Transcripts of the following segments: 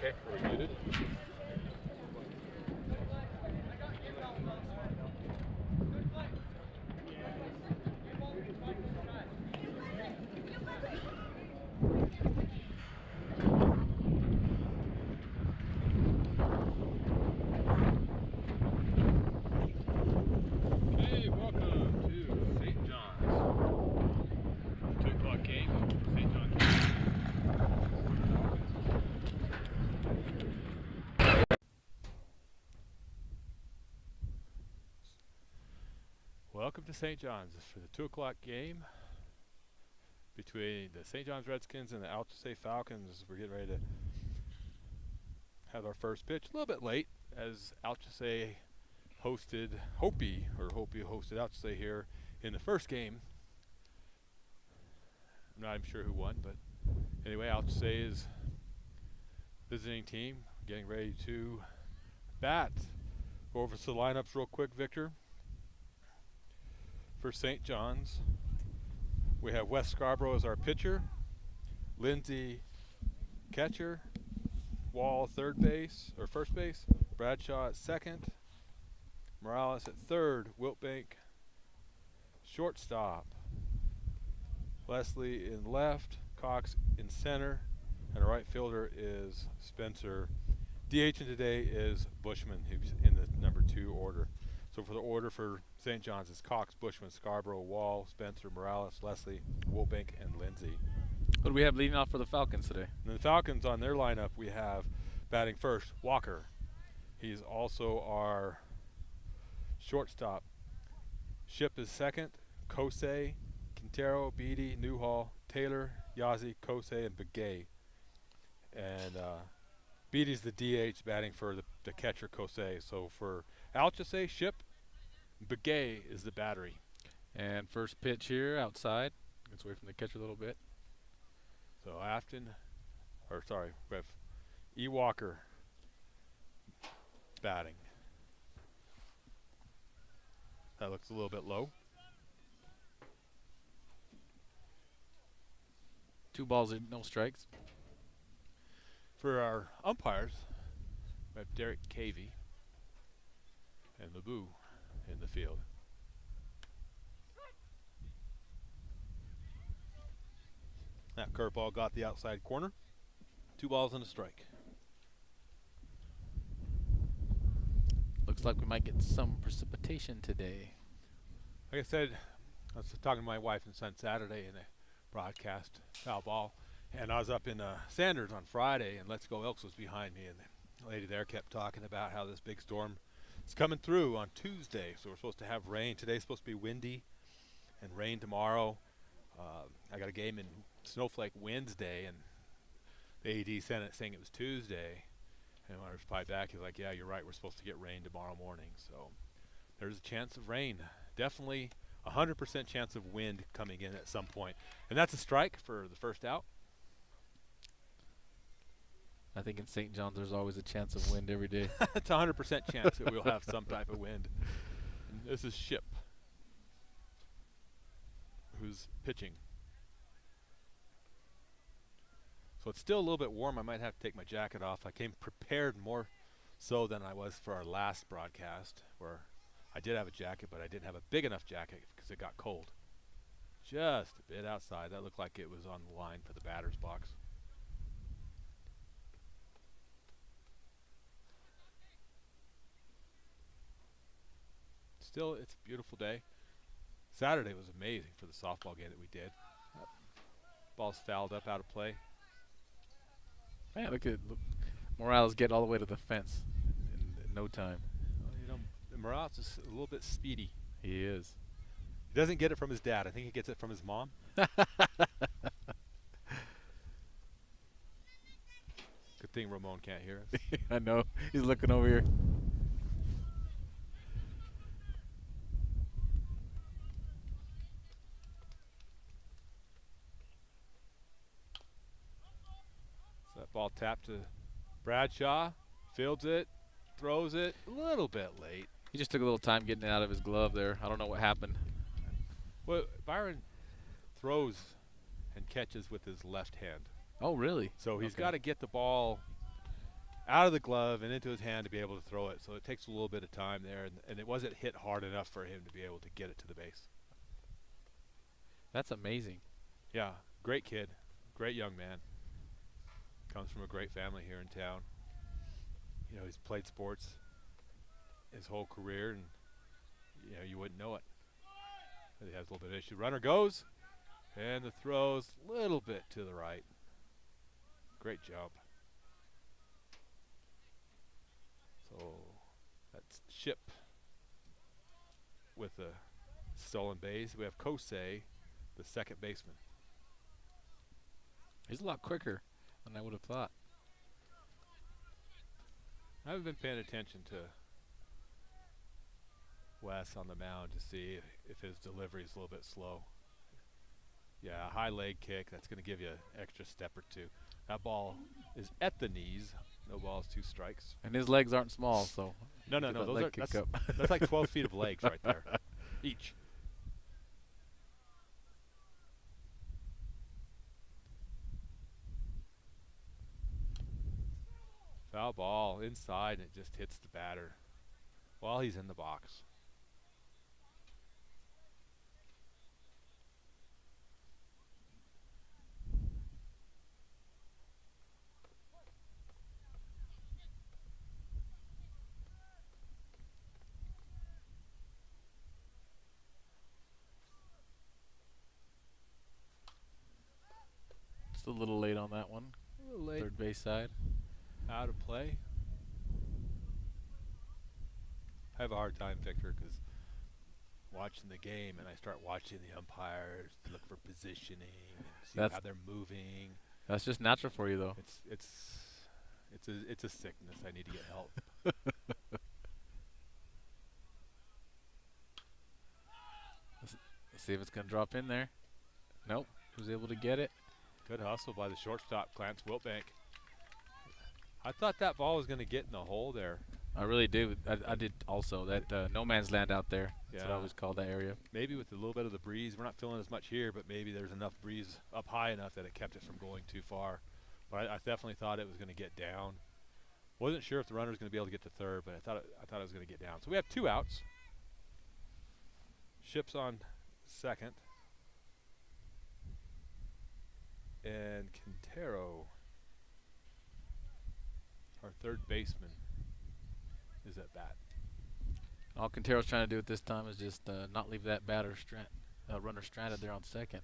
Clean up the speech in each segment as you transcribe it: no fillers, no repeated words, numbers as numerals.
Okay. Are we muted? Hey, welcome to St. John's. 2 o'clock game, St. John's. Welcome to St. John's for the 2 o'clock game between the St. John's Redskins and the Alchesay Falcons. We're getting ready to have our first pitch. A little bit late as Alchesay hosted Hopi hosted Alchesay here in the first game. I'm not even sure who won, but anyway, Alchesay is visiting team, getting ready to bat. Go over to the lineups real quick, Victor. For St. John's, we have Wes Scarborough as our pitcher, Lindsay catcher, Wall third base or first base, Bradshaw at second, Morales at third, Wiltbank shortstop, Leslie in left, Cox in center, and our right fielder is Spencer. DH today is Bushman, who's in the number 2 order. So for the order for St. John's, it's Cox, Bushman, Scarborough, Wall, Spencer, Morales, Leslie, Wiltbank, and Lindsay. What do we have leading off for the Falcons today? And the Falcons on their lineup, we have batting first, Walker. He's also our shortstop. Ship is second, Kosei, Quintero, Beatty, Newhall, Taylor, Yazzie, Kosei, and Begay. And Beatty's the DH batting for the catcher, Kosei. So for Alchesay, Ship, Begay is the battery. And first pitch here outside. Gets away from the catcher a little bit. So we have E. Walker batting. That looks a little bit low. 2 balls and no strikes. For our umpires, we have Derek Cavey and LeBou in the field. That curveball got the outside corner. 2 balls and a strike. Looks like we might get some precipitation today. Like I said, I was talking to my wife and son Saturday in a broadcast foul ball, and I was up in Sanders on Friday, and Let's Go Elks was behind me, and the lady there kept talking about how this big storm is coming through on Tuesday. So we're supposed to have rain. Today's supposed to be windy and rain tomorrow. I got a game in Snowflake Wednesday, and the AD sent it saying it was Tuesday. And when I replied back, he's like, yeah, you're right. We're supposed to get rain tomorrow morning. So there's a chance of rain. Definitely 100% chance of wind coming in at some point. And that's a strike for the first out. I think in St. John's there's always a chance of wind every day. It's a 100% chance that we'll have some type of wind. And this is Ship, who's pitching. So it's still a little bit warm. I might have to take my jacket off. I came prepared more so than I was for our last broadcast, where I did have a jacket, but I didn't have a big enough jacket because it got cold. Just a bit outside. That looked like it was on the line for the batter's box. Still, it's a beautiful day. Saturday was amazing for the softball game that we did. Ball's fouled up out of play. Man, look Morales get all the way to the fence in no time. Well, you know, Morales is a little bit speedy. He is. He doesn't get it from his dad. I think he gets it from his mom. Good thing Ramon can't hear us. I know. He's looking over here. That ball tapped to Bradshaw, fields it, throws it a little bit late. He just took a little time getting it out of his glove there. I don't know what happened. Well, Byron throws and catches with his left hand. Oh, really? So he's got to get the ball out of the glove and into his hand to be able to throw it. So it takes a little bit of time there, and it wasn't hit hard enough for him to be able to get it to the base. That's amazing. Yeah, great kid, great young man. Comes from a great family here in town. You know, he's played sports his whole career, and you know, you wouldn't know it. But he has a little bit of issue. Runner goes, and the throw's a little bit to the right. Great jump. So that's Ship with a stolen base. We have Kosei, the second baseman. He's a lot quicker than I would have thought. I haven't been paying attention to Wes on the mound to see if his delivery is a little bit slow. Yeah, high leg kick. That's going to give you an extra step or two. That ball is at the knees. No balls, 2 strikes. And his legs aren't small, so No. Those are that's like 12 feet of legs right there, each. Foul ball inside, and it just hits the batter while he's in the box. Just a little late on that one. A little late. Third base side. Out of play. I have a hard time, Victor, because watching the game and I start watching the umpires to look for positioning and see how they're moving. That's just natural for you, though. It's a sickness. I need to get help. Let's see if it's gonna drop in there. Nope. He was able to get it. Good hustle by the shortstop, Clarence Wiltbank. I thought that ball was going to get in the hole there. I really did. I did also. That no man's land out there. That's what I always call that area. Maybe with a little bit of the breeze. We're not feeling as much here, but maybe there's enough breeze up high enough that it kept it from going too far. But I definitely thought it was going to get down. Wasn't sure if the runner was going to be able to get to third, but I thought it was going to get down. So we have 2 outs. Ship's on second. And Quintero, our third baseman, is at bat. All Quintero's trying to do at this time is just not leave that runner stranded there on second.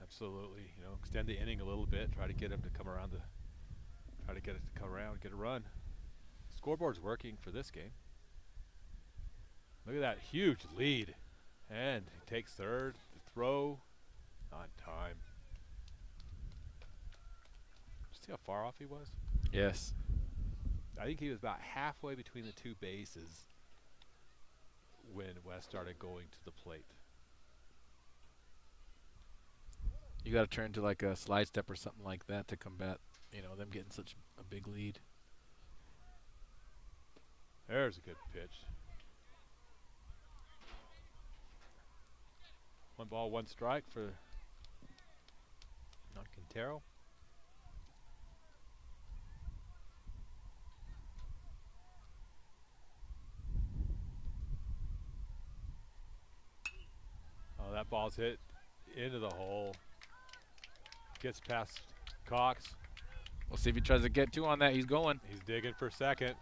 Absolutely, you know, extend the inning a little bit, try to get him to come around get a run. Scoreboard's working for this game. Look at that huge lead, and he takes third. The throw, on time. See how far off he was? Yes. I think he was about halfway between the 2 bases when West started going to the plate. You got to turn to like a slide step or something like that to combat, you know, them getting such a big lead. There's a good pitch. 1 ball, 1 strike for Quintero. Oh, that ball's hit into the hole. Gets past Cox. We'll see if he tries to get 2 on that. He's going. He's digging for second.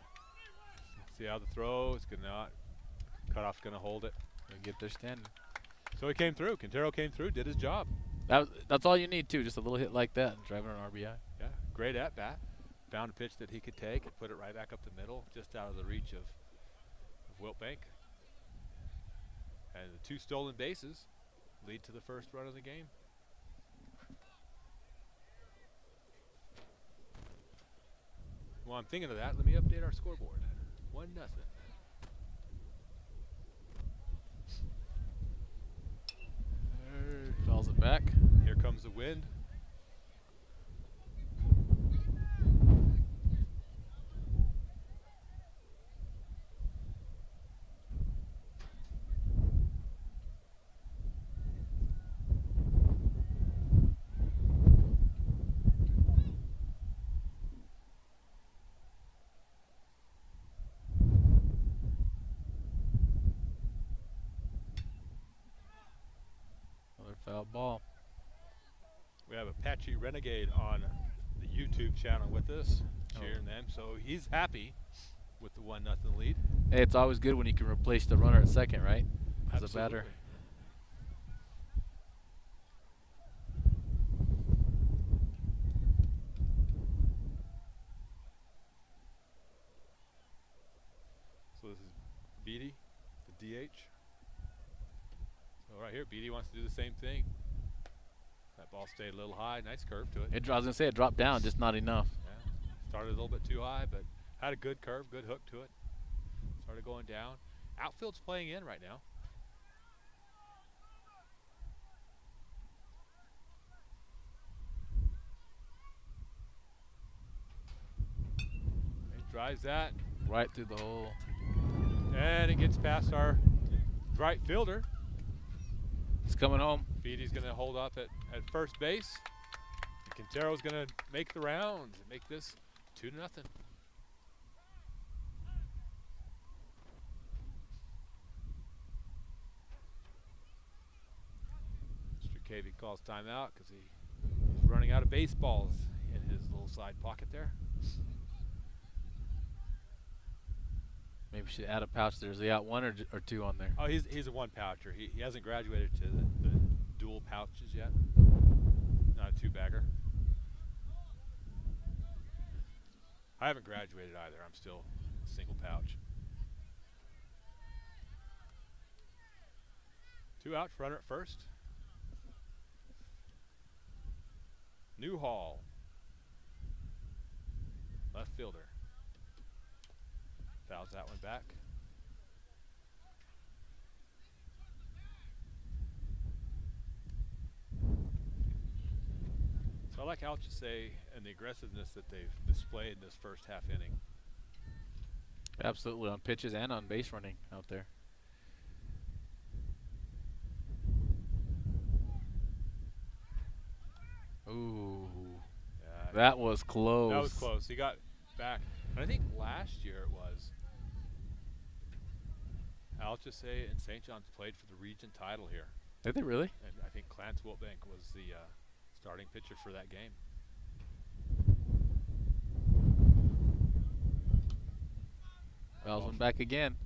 See how the throw is going to not. Cutoff's going to hold it. And get there standing. So he came through. Quintero came through, did his job. That's all you need, too. Just a little hit like that and driving an RBI. Yeah, great at bat. Found a pitch that he could take and put it right back up the middle, just out of the reach of Wiltbank. And the 2 stolen bases lead to the first run of the game. While I'm thinking of that, let me update our scoreboard. 1-0. Fouls it back. Here comes the wind. Foul ball. We have Apache Renegade on the YouTube channel with us, cheering them. So he's happy with the 1-0 lead. Hey, it's always good when you can replace the runner at second, right? As Absolutely. a batter. So this is Beatty, the DH. So right here, Beatty wants to do the same thing. That ball stayed a little high. Nice curve to it. I was going to say it dropped down, just not enough. Yeah. Started a little bit too high, but had a good curve, good hook to it. Started going down. Outfield's playing in right now. He drives that. Right through the hole. And it gets past our right fielder. It's coming home. Beatty's going to hold up at first base. And Quintero's going to make the rounds and make this 2-0. Mr. Cavey calls timeout because he's running out of baseballs in his little side pocket there. Maybe we should add a pouch there. Is he out 1 or 2 on there? Oh, he's a one poucher. He hasn't graduated to the dual pouches yet. Not a 2-bagger. I haven't graduated either. I'm still single pouch. 2 outs, runner at first. Newhall, left fielder. Fouls that one back. So I like Alchesay and the aggressiveness that they've displayed in this first half inning. Absolutely, on pitches and on base running out there. Ooh, Yeah, that was close. that was close. He got back. And I think last year it was Alchesay and St. John's played for the region title here. Did they really? And I think Clarence Wiltbank was the starting pitcher for that game. Fouls one back again.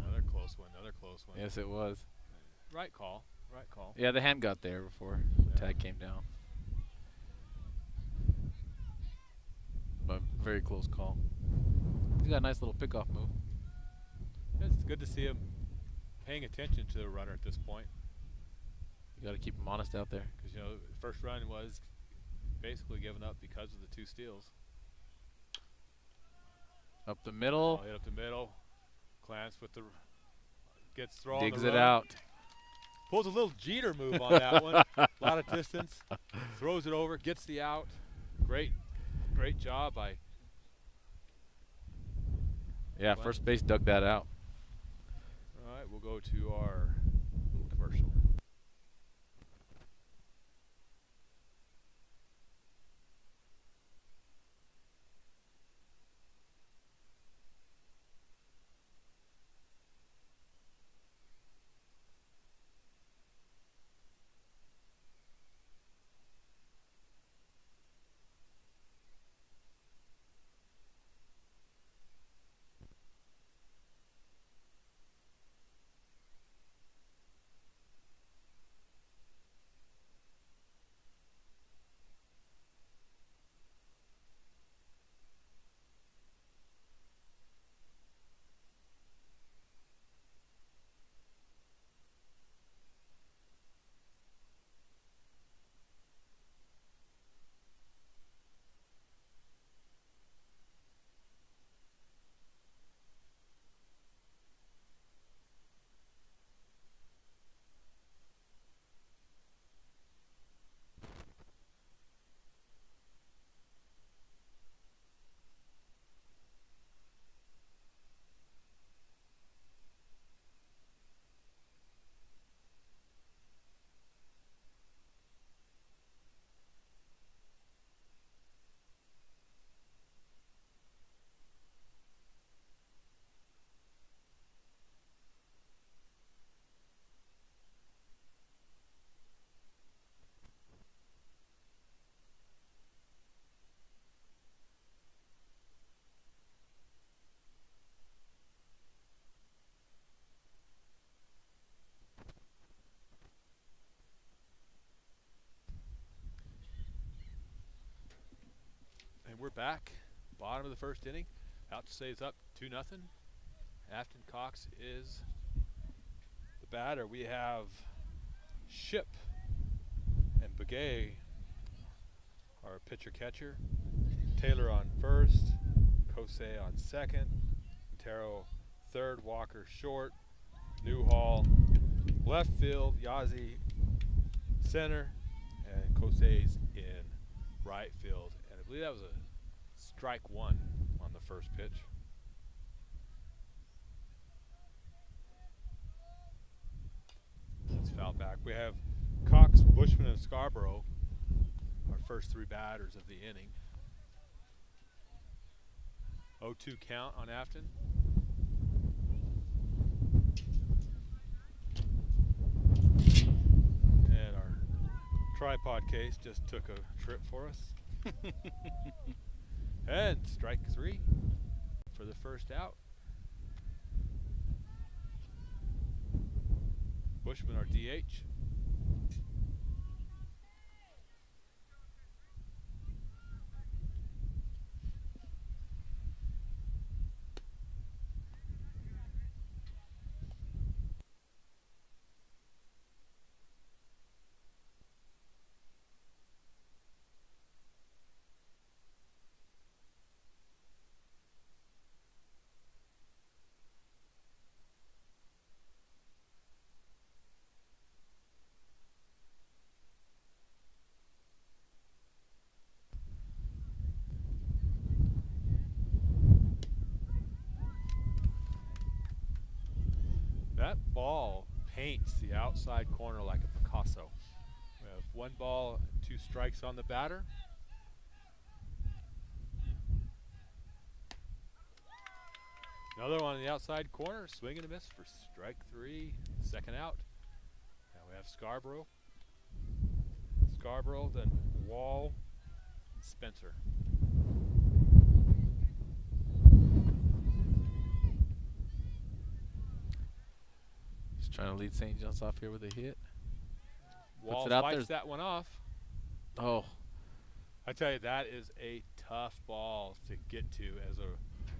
Another close one, another close one. Yes, it was. Right call, right call. Yeah, the hand got there before the tag came down. But very close call. He's got a nice little pickoff move. It's good to see him paying attention to the runner at this point. You got to keep him honest out there. Because, you know, the first run was basically given up because of the 2 steals. Up the middle. Hit up the middle. Clarence with the gets thrown. Digs the it run. out. Pulls a little Jeter move on that one. A lot of distance. Throws it over. Gets the out. Great job by. Yeah, Clarence. first base dug that out. All right, we'll go to our little commercial. back, bottom of the first inning. Alchesay is up 2-0. Afton Cox is the batter. We have Ship and Begay, our pitcher-catcher. Taylor on first, Alchesay on second, Taro third, Walker short, Newhall left field, Yazzie center, and Alchesay's in right field. And I believe that was a strike one on the first pitch. That's foul back. We have Cox, Bushman, and Scarborough, our first three batters of the inning. 0-2 count on Afton. And our tripod case just took a trip for us. And strike three for the first out. Bushman, our DH. That ball paints the outside corner like a Picasso. We have 1 ball, 2 strikes on the batter. Another one on the outside corner, swing and a miss for strike 3, second out. Now we have Scarborough. Scarborough, then Wall, and Spencer. Trying to lead St. John's off here with a hit. Wall it out fights there. that one off. Oh, I tell you, that is a tough ball to get to as a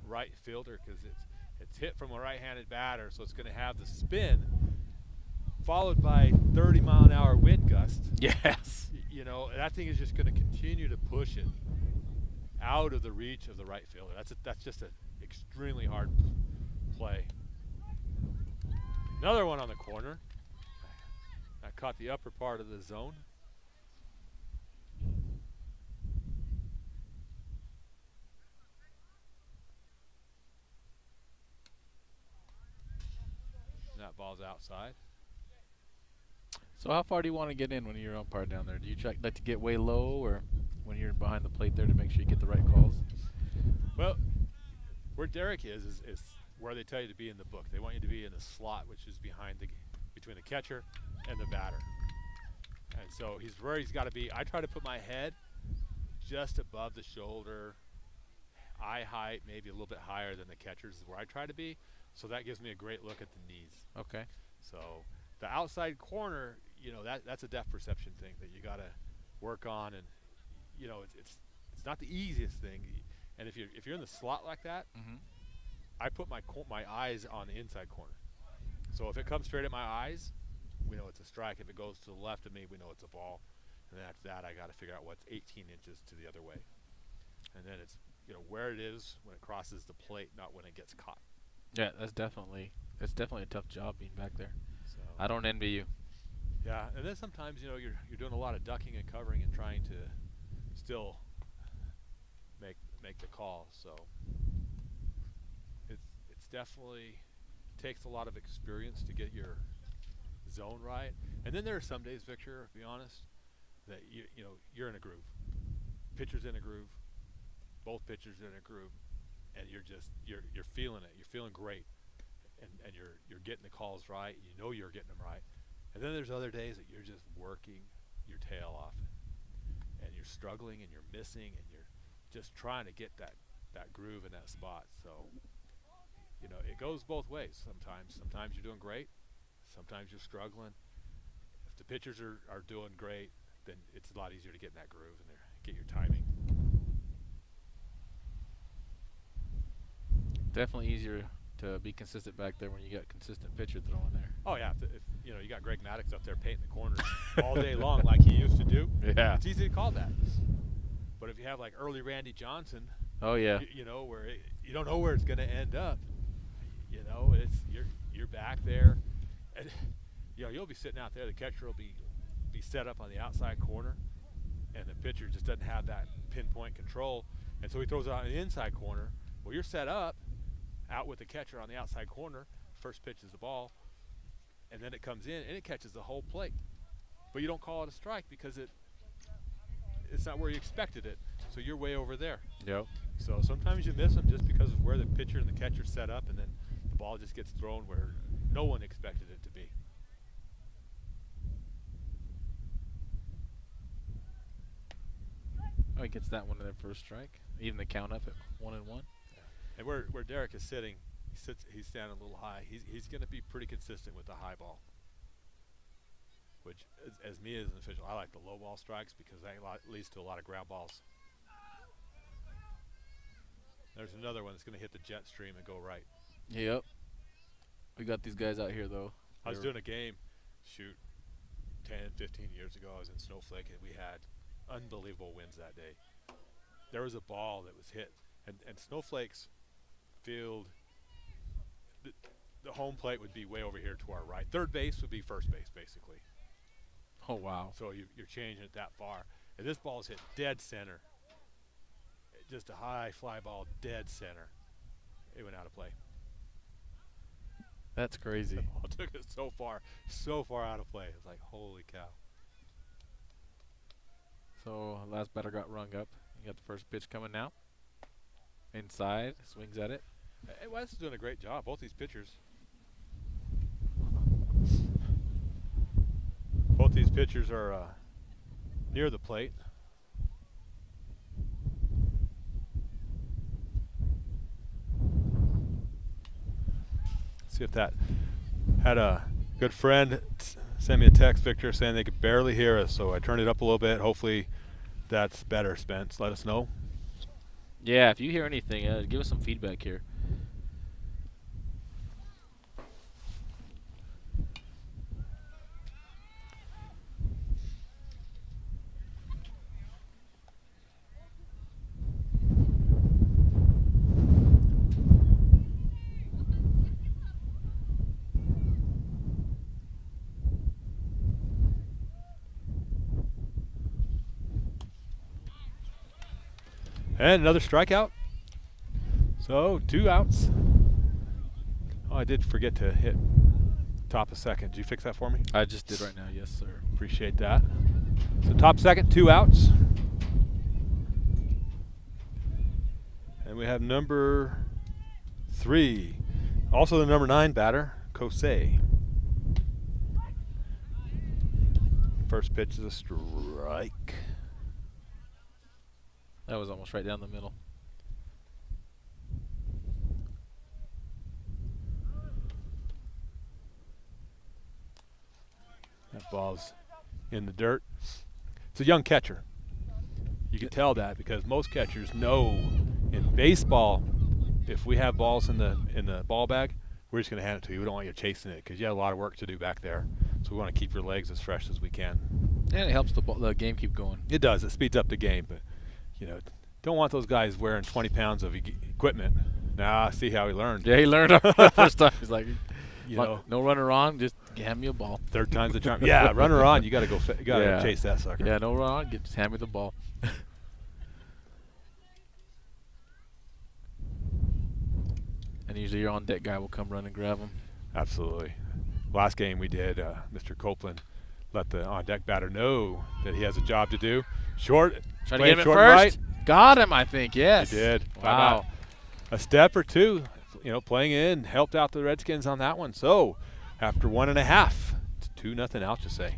right fielder because it's hit from a right-handed batter, so it's going to have the spin followed by 30-mile-an-hour wind gust. yes. You know, that thing is just going to continue to push it out of the reach of the right fielder. That's just an extremely hard play. Another one on the corner. That caught the upper part of the zone. And that ball's outside. So how far do you want to get in when you're umpire down there? Do you like to get way low, or when you're behind the plate there to make sure you get the right calls? Well, where Derek is where they tell you to be in the book. They want you to be in the slot, which is between the catcher and the batter. And so he's where he's got to be. I try to put my head just above the shoulder, eye height, maybe a little bit higher than the catcher's is where I try to be. So that gives me a great look at the knees. Okay. So the outside corner, you know, that's a depth perception thing that you got to work on, and you know, it's not the easiest thing. And if you're in the slot like that, I put my eyes on the inside corner. So if it comes straight at my eyes, we know it's a strike. If it goes to the left of me, we know it's a ball. And then after that, I got to figure out what's 18 inches to the other way. And then it's, you know, where it is when it crosses the plate, not when it gets caught. Yeah, that's definitely a tough job being back there. So I don't envy you. Yeah, and then sometimes, you know, you're doing a lot of ducking and covering and trying to still make the call. So it's definitely takes a lot of experience to get your zone right. And then there are some days, Victor, to be honest, that you know you're in a groove. Pitcher's in a groove, both pitchers are in a groove, and you're feeling it. You're feeling great, and you're getting the calls right. You know you're getting them right. And then there's other days that you're just working your tail off, and you're struggling and you're missing and you're just trying to get that groove in that spot. So, you know, it goes both ways sometimes. Sometimes you're doing great. Sometimes you're struggling. If the pitchers are doing great, then it's a lot easier to get in that groove and get your timing. Definitely easier to be consistent back there when you got consistent pitcher throwing there. Oh yeah, if you got Greg Maddux up there painting the corners all day long like he used to do, Yeah. it's easy to call that. But if you have like early Randy Johnson, Oh yeah. where you don't know where it's going to end up, it's you're back there, and you'll be sitting out there. The catcher will be set up on the outside corner, and the pitcher just doesn't have that pinpoint control, and so he throws it out in the inside corner. Well, you're set up out with the catcher on the outside corner. First pitch is the ball, and then it comes in and it catches the whole plate. But you don't call it a strike because it's not where you expected it. So you're way over there. Yep. So sometimes you miss them just because of where the pitcher and the catcher set up, and then the ball just gets thrown where no one expected it to be. Oh, he gets that one in their first strike. Even the count up at 1-1. And where Derek is sitting, he's standing a little high. He's going to be pretty consistent with the high ball. Which, as me as an official, I like the low ball strikes because that leads to a lot of ground balls. There's another one that's going to hit the jet stream and go right. Yep. We got these guys out here, though. I was doing a game, 10, 15 years ago. I was in Snowflake, and we had unbelievable wins that day. There was a ball that was hit, and Snowflake's field, the home plate would be way over here to our right. Third base would be first base, basically. Oh, wow. So you're changing it that far. And this ball's hit dead center. Just a high fly ball, dead center. It went out of play. That's crazy. The ball took it so far out of play. It's like, holy cow. So last batter got rung up. You got the first pitch coming now. Inside, swings at it. Hey, Wes is doing a great job. Both these pitchers. Both these pitchers are near the plate. See if that had a good friend send me a text, Victor, saying they could barely hear us, so I turned it up a little bit. Hopefully that's better, Spence. Let us know. Yeah, if you hear anything, give us some feedback here. And another strikeout. So 2 outs. Oh, I did forget to hit top of second. Did you fix that for me? I just did right now, yes, sir. Appreciate that. So top second, 2 outs. And we have number 3. Also the number 9 batter, Alchesay. First pitch is a strike. That was almost right down the middle. That ball's in the dirt. It's a young catcher. You can tell that because most catchers know in baseball, if we have balls in the ball bag, we're just going to hand it to you. We don't want you chasing it because you have a lot of work to do back there. So we want to keep your legs as fresh as we can. And it helps the game keep going. It does. It speeds up the game, but don't want those guys wearing 20 pounds of equipment. Nah, see how he learned. Yeah, he learned the first time. He's like, no runner on, just hand me a ball. Third time's the charm. Yeah, runner on. You got to go. You got to chase that sucker. Yeah, no run on. Just hand me the ball. And usually your on-deck guy will come run and grab him. Absolutely. Last game we did, Mr. Copeland let the on-deck batter know that he has a job to do. Short. Trying to get him at first. Right. Got him, I think. Yes. He did. Wow. A step or two, playing in, helped out the Redskins on that one. So after 1.5, it's 2-0 Alchesay.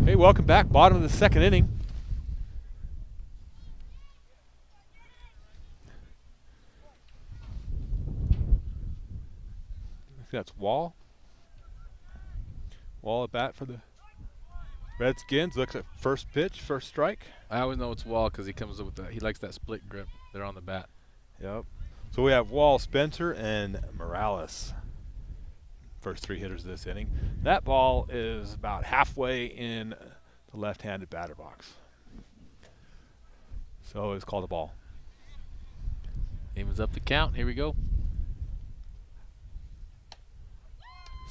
Hey, welcome back. Bottom of the second inning. I think that's Wall. Wall at bat for the Redskins. Looks at first pitch, first strike. I always know it's Wall because he comes up with that. He likes that split grip there on the bat. Yep. So we have Wall, Spencer, and Morales. First three hitters this inning. That ball is about halfway in the left-handed batter box. So it's called a ball. Evens up the count. Here we go.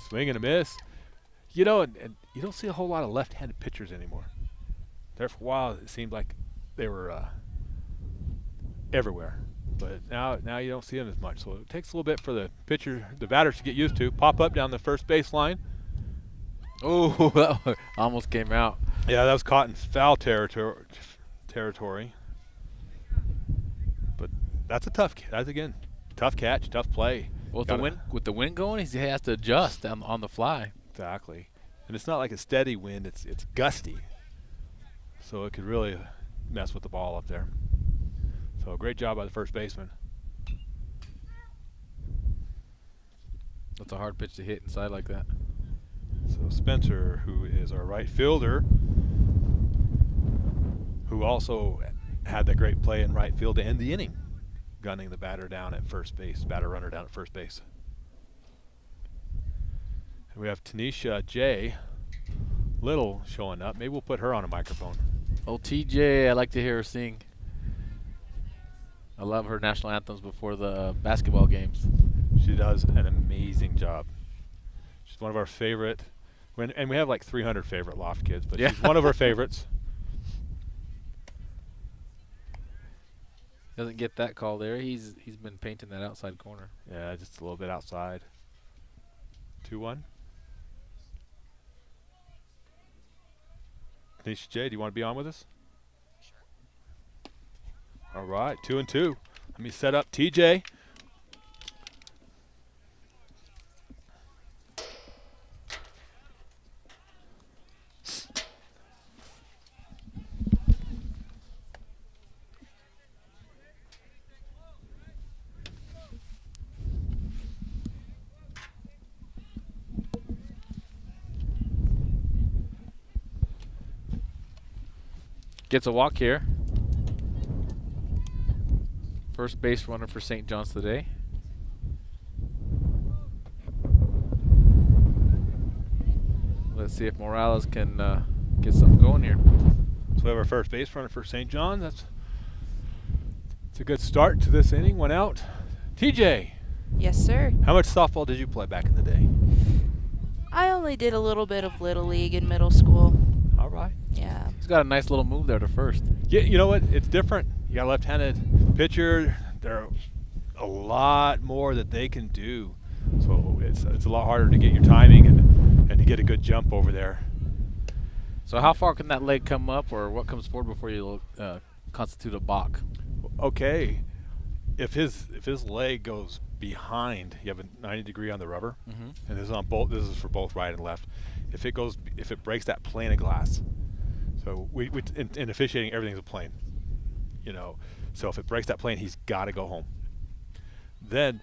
Swing and a miss. You know, and you don't see a whole lot of left-handed pitchers anymore. There for a while, it seemed like they were everywhere. But now you don't see them as much. So it takes a little bit for the batters to get used to. Pop up down the first base line. Oh, that one almost came out. Yeah, that was caught in foul territory. But that's a tough catch, tough play. Well, with the wind going, he has to adjust on the fly. Exactly. And it's not like a steady wind, it's gusty. So it could really mess with the ball up there. So great job by the first baseman. That's a hard pitch to hit inside like that. So Spencer, who is our right fielder, who also had that great play in right field to end the inning, gunning the batter down at first base, runner down at first base. And we have Tanisha J. Little showing up. Maybe we'll put her on a microphone. Oh, TJ, I like to hear her sing. I love her national anthems before the basketball games. She does an amazing job. She's one of our favorite, and we have like 300 favorite Loft kids, but yeah. She's one of our favorites. Doesn't get that call there. He's been painting that outside corner. Yeah, just a little bit outside. 2-1. Tanisha J, do you want to be on with us? All right, 2-2. Let me set up TJ. Gets a walk here. First base runner for St. John's today. Let's see if Morales can get something going here. So we have our first base runner for St. John's. That's a good start to this inning. One out. TJ. Yes, sir. How much softball did you play back in the day? I only did a little bit of Little League in middle school. All right. Yeah. He's got a nice little move there to first. Yeah, you know what? It's different. You got a left-handed pitcher. There are a lot more that they can do. So it's a lot harder to get your timing and to get a good jump over there. So how far can that leg come up, or what comes forward before you constitute a balk? Okay. If his leg goes behind, you have a 90-degree on the rubber, and this is on both. This is for both right and left. If it breaks that plane of glass, so we in officiating, everything's a plane, you know. So if it breaks that plane, he's got to go home. Then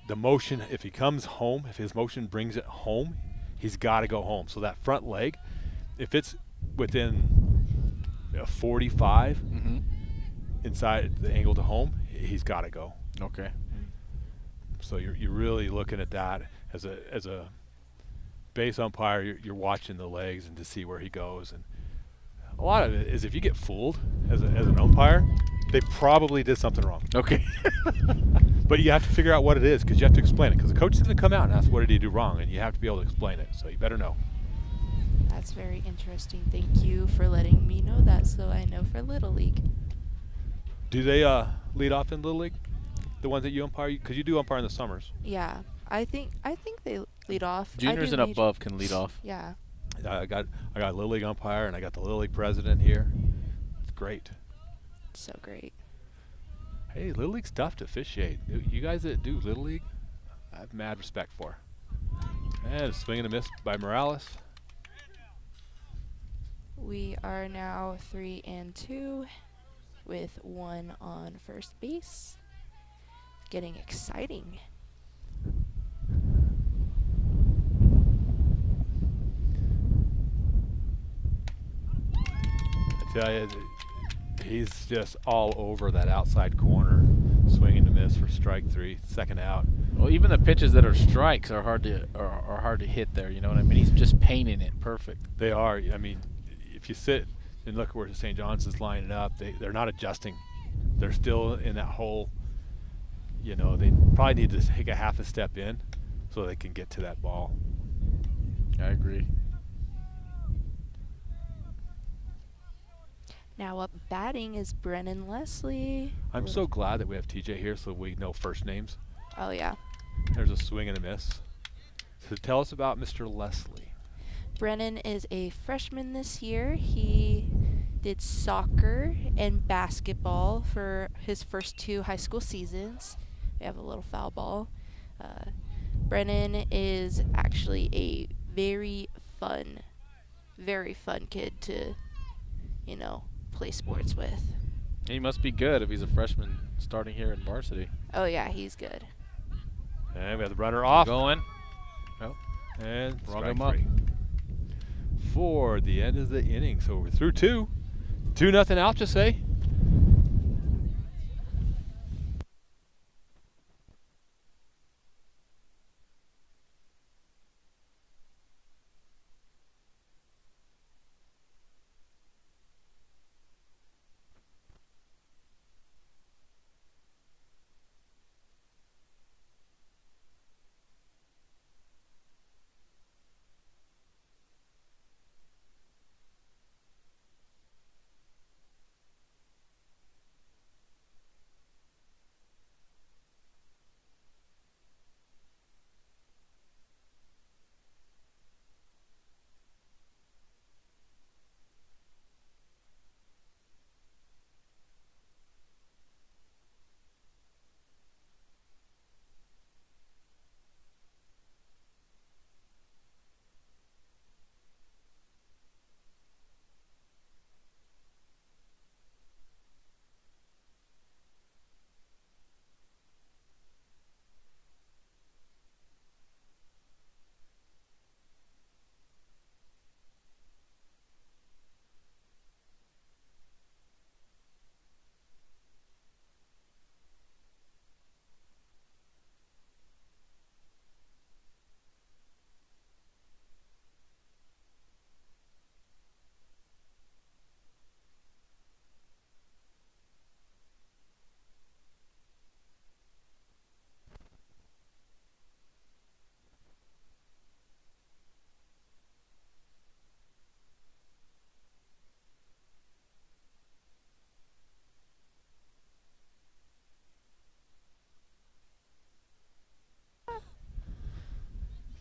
the motion, if he comes home, if his motion brings it home, he's got to go home. So that front leg, if it's within 45 inside the angle to home, he's got to go. Okay. So you're really looking at that as a base umpire. You're watching the legs and to see where he goes. And a lot of it is if you get fooled as an umpire, they probably did something wrong. Okay. But you have to figure out what it is, because you have to explain it. Because the coach is going to come out and ask, what did he do wrong? And you have to be able to explain it. So you better know. That's very interesting. Thank you for letting me know that, so I know for Little League. Do they lead off in Little League? The ones that you umpire? Because you do umpire in the summers. Yeah, I think they lead off. Juniors and above can lead off. Yeah. I got a Little League umpire, and I got the Little League president here. It's great. So great. Hey, Little League's tough to officiate. You guys that do Little League, I have mad respect for. And a swing and a miss by Morales. We are now 3-2 with 1 on first base. Getting exciting. I tell you, he's just all over that outside corner, swinging to miss for strike 3, second out. Well, even the pitches that are strikes are hard to hit there. You know what I mean? He's just painting it perfect. They are. I mean, if you sit and look where St. John's is lining up, they're not adjusting. They're still in that hole. You know, they probably need to take a half a step in so they can get to that ball. I agree. Now up batting is Brennan Leslie. I'm so glad that we have TJ here so we know first names. Oh, yeah. There's a swing and a miss. So tell us about Mr. Leslie. Brennan is a freshman this year. He did soccer and basketball for his first 2 high school seasons. We have a little foul ball. Brennan is actually a very fun kid to, you know, play sports with. He must be good if he's a freshman starting here in varsity. Oh, yeah, he's good. And we have the runner off. Going. Oh, And Brought strike him up. 3. For the end of the inning. So we're through 2. 2-0 Alchesay.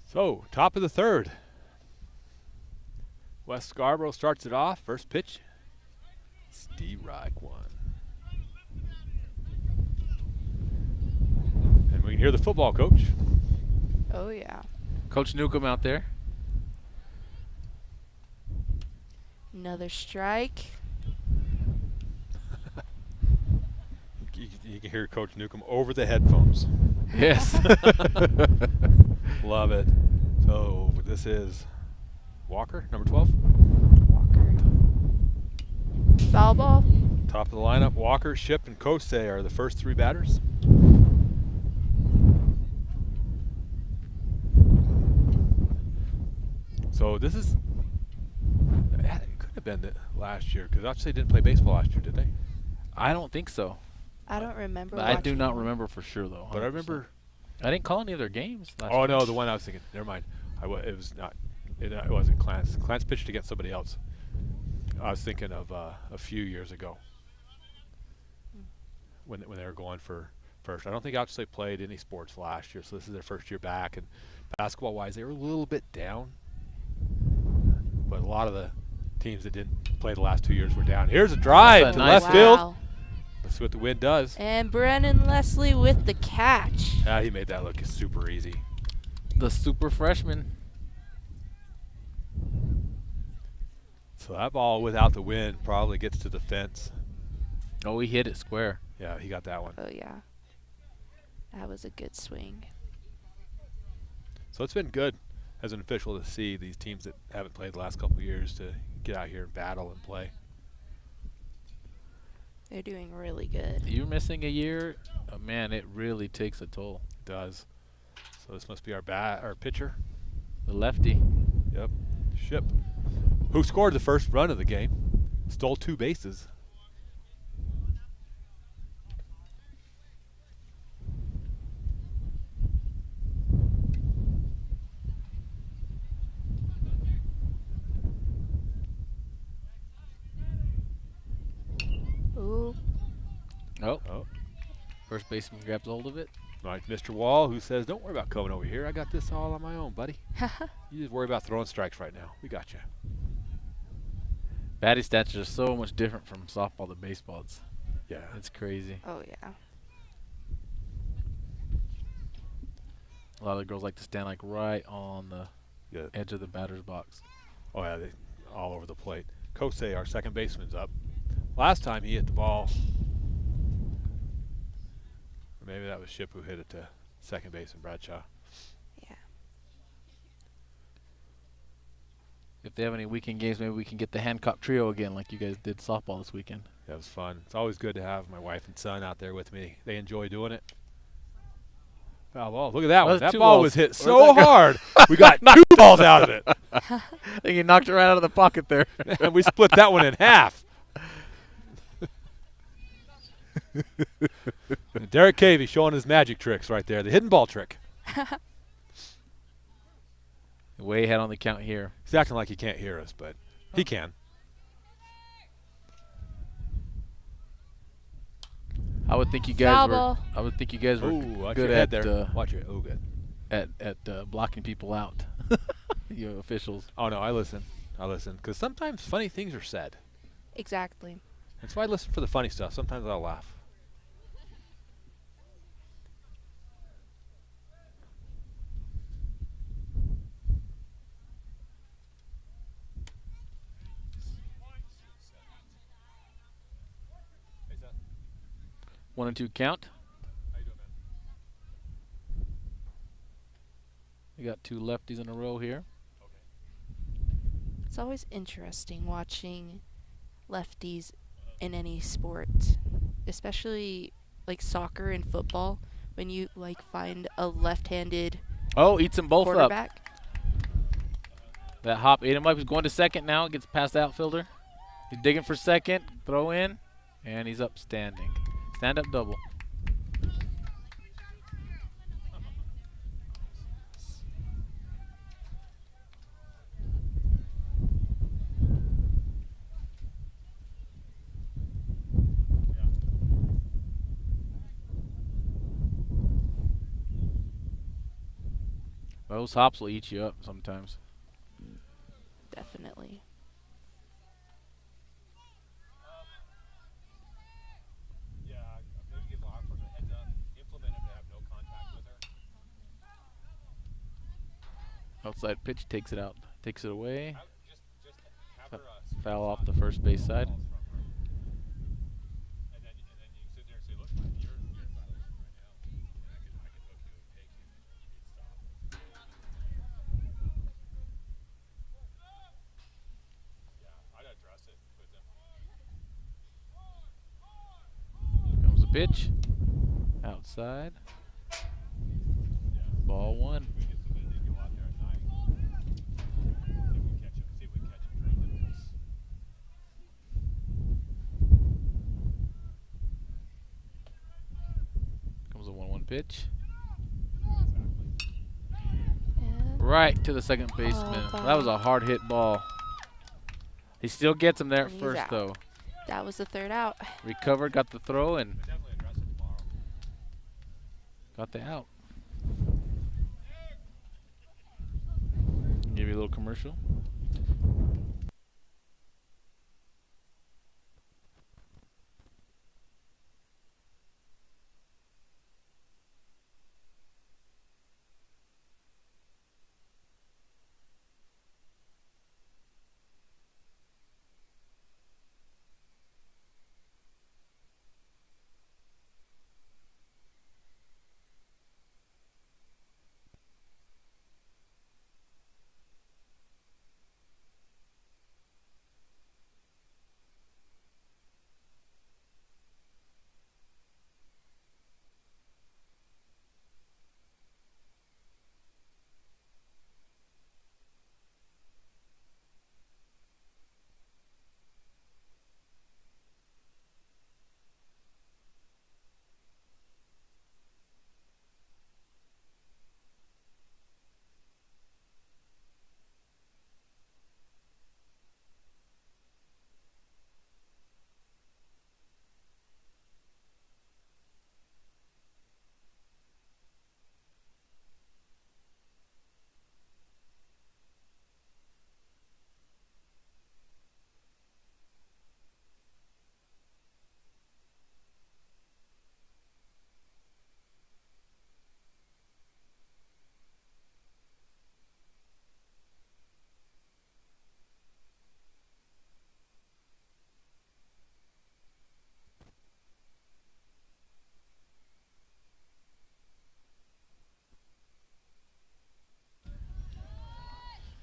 So, top of the 3rd. West Scarborough starts it off. First pitch. Steve Reich one. And we can hear the football coach. Oh, yeah. Coach Newcomb out there. Another strike. You can hear Coach Newcomb over the headphones. Yes. Love it. So this is Walker, number 12. Walker. Foul ball. Top of the lineup, Walker, Ship, and Kosei are the first 3 batters. So this is, it could have been the last year, because Alchesay didn't play baseball last year, did they? I don't think so. I don't remember. I do watching not one. remember for sure, though. But I 100%. remember. I didn't call any of their games last Oh year. no, the one I was thinking. Never mind. It was not. It wasn't Clance. Clance pitched against somebody else. I was thinking of a few years ago when they were going for first. I don't think Alchesay played any sports last year, so this is their first year back. And basketball-wise, they were a little bit down. But a lot of the teams that didn't play the last 2 years were down. Here's a drive That's to a nice left field. Wow. Let's see what the wind does. And Brennan Leslie with the catch. Ah, he made that look super easy. The super freshman. So that ball without the wind probably gets to the fence. Oh, he hit it square. Yeah, he got that one. Oh, yeah. That was a good swing. So it's been good as an official to see these teams that haven't played the last couple of years to get out here and battle and play. They're doing really good. You're missing a year, man. It really takes a toll. It does. So this must be our pitcher. The lefty. Yep, Ship, who scored the first run of the game, stole 2 bases. Ooh. Oh. First baseman grabs hold of it. Like Mr. Wall, who says, "Don't worry about coming over here. I got this all on my own, buddy. You just worry about throwing strikes right now. We got you." Batting stats are so much different from softball to baseball. Yeah. It's crazy. Oh, yeah. A lot of the girls like to stand like right on the Yeah. edge of the batter's box. Oh, yeah, they all over the plate. Alchesay, our second baseman's up. Last time he hit the ball, or maybe that was Ship who hit it to second baseman Bradshaw. Yeah. If they have any weekend games, maybe we can get the Hancock trio again like you guys did softball this weekend. That was fun. It's always good to have my wife and son out there with me. They enjoy doing it. Foul ball. Look at that one. That was That 2 ball balls. was hit Where'd so that go? hard. We got 2 balls out of it. I think he knocked it right out of the pocket there. And we split that one in half. Derek Cavey showing his magic tricks right there. The hidden ball trick. Way ahead on the count here. He's acting like he can't hear us, but he can. I would think you guys Foul were. ball. I would think you guys were Ooh, watch good your head at there. Watch your. Oh, good. at blocking people out. You officials. Oh, no, I listen. Because sometimes funny things are said. Exactly. That's why I listen for the funny stuff. Sometimes I'll laugh. One and 2 count. How you doing, man? We got 2 lefties in a row here. It's always interesting watching lefties in any sport, especially like soccer and football, when you like find a left-handed Oh, eats them both up. quarterback. That hop ate him up. He's going to second now. Gets past the outfielder. He's digging for second. Throw in. And he's up standing. Stand-up double. Those hops will eat you up sometimes. Definitely. Yeah, maybe give law enforcement a heads up. Implement him to have no contact with her. Outside pitch takes it out. Takes it away. Just have her Foul off the first base side. And then you sit there and say, "Look, man, you're in violation right now. And I can hook you and take you. You need to stop." Yeah, I'd address it with them. Comes the pitch. Outside. Ball 1. We get some Indians go out there at night. See if we can catch him drinking. Comes a 1-1 pitch. And Right to the second baseman. That was a hard hit ball. He still gets him there at And he's first out. though. that was the third out. Recovered, got the throw, and Definitely address it tomorrow. got the out. Give you a little commercial.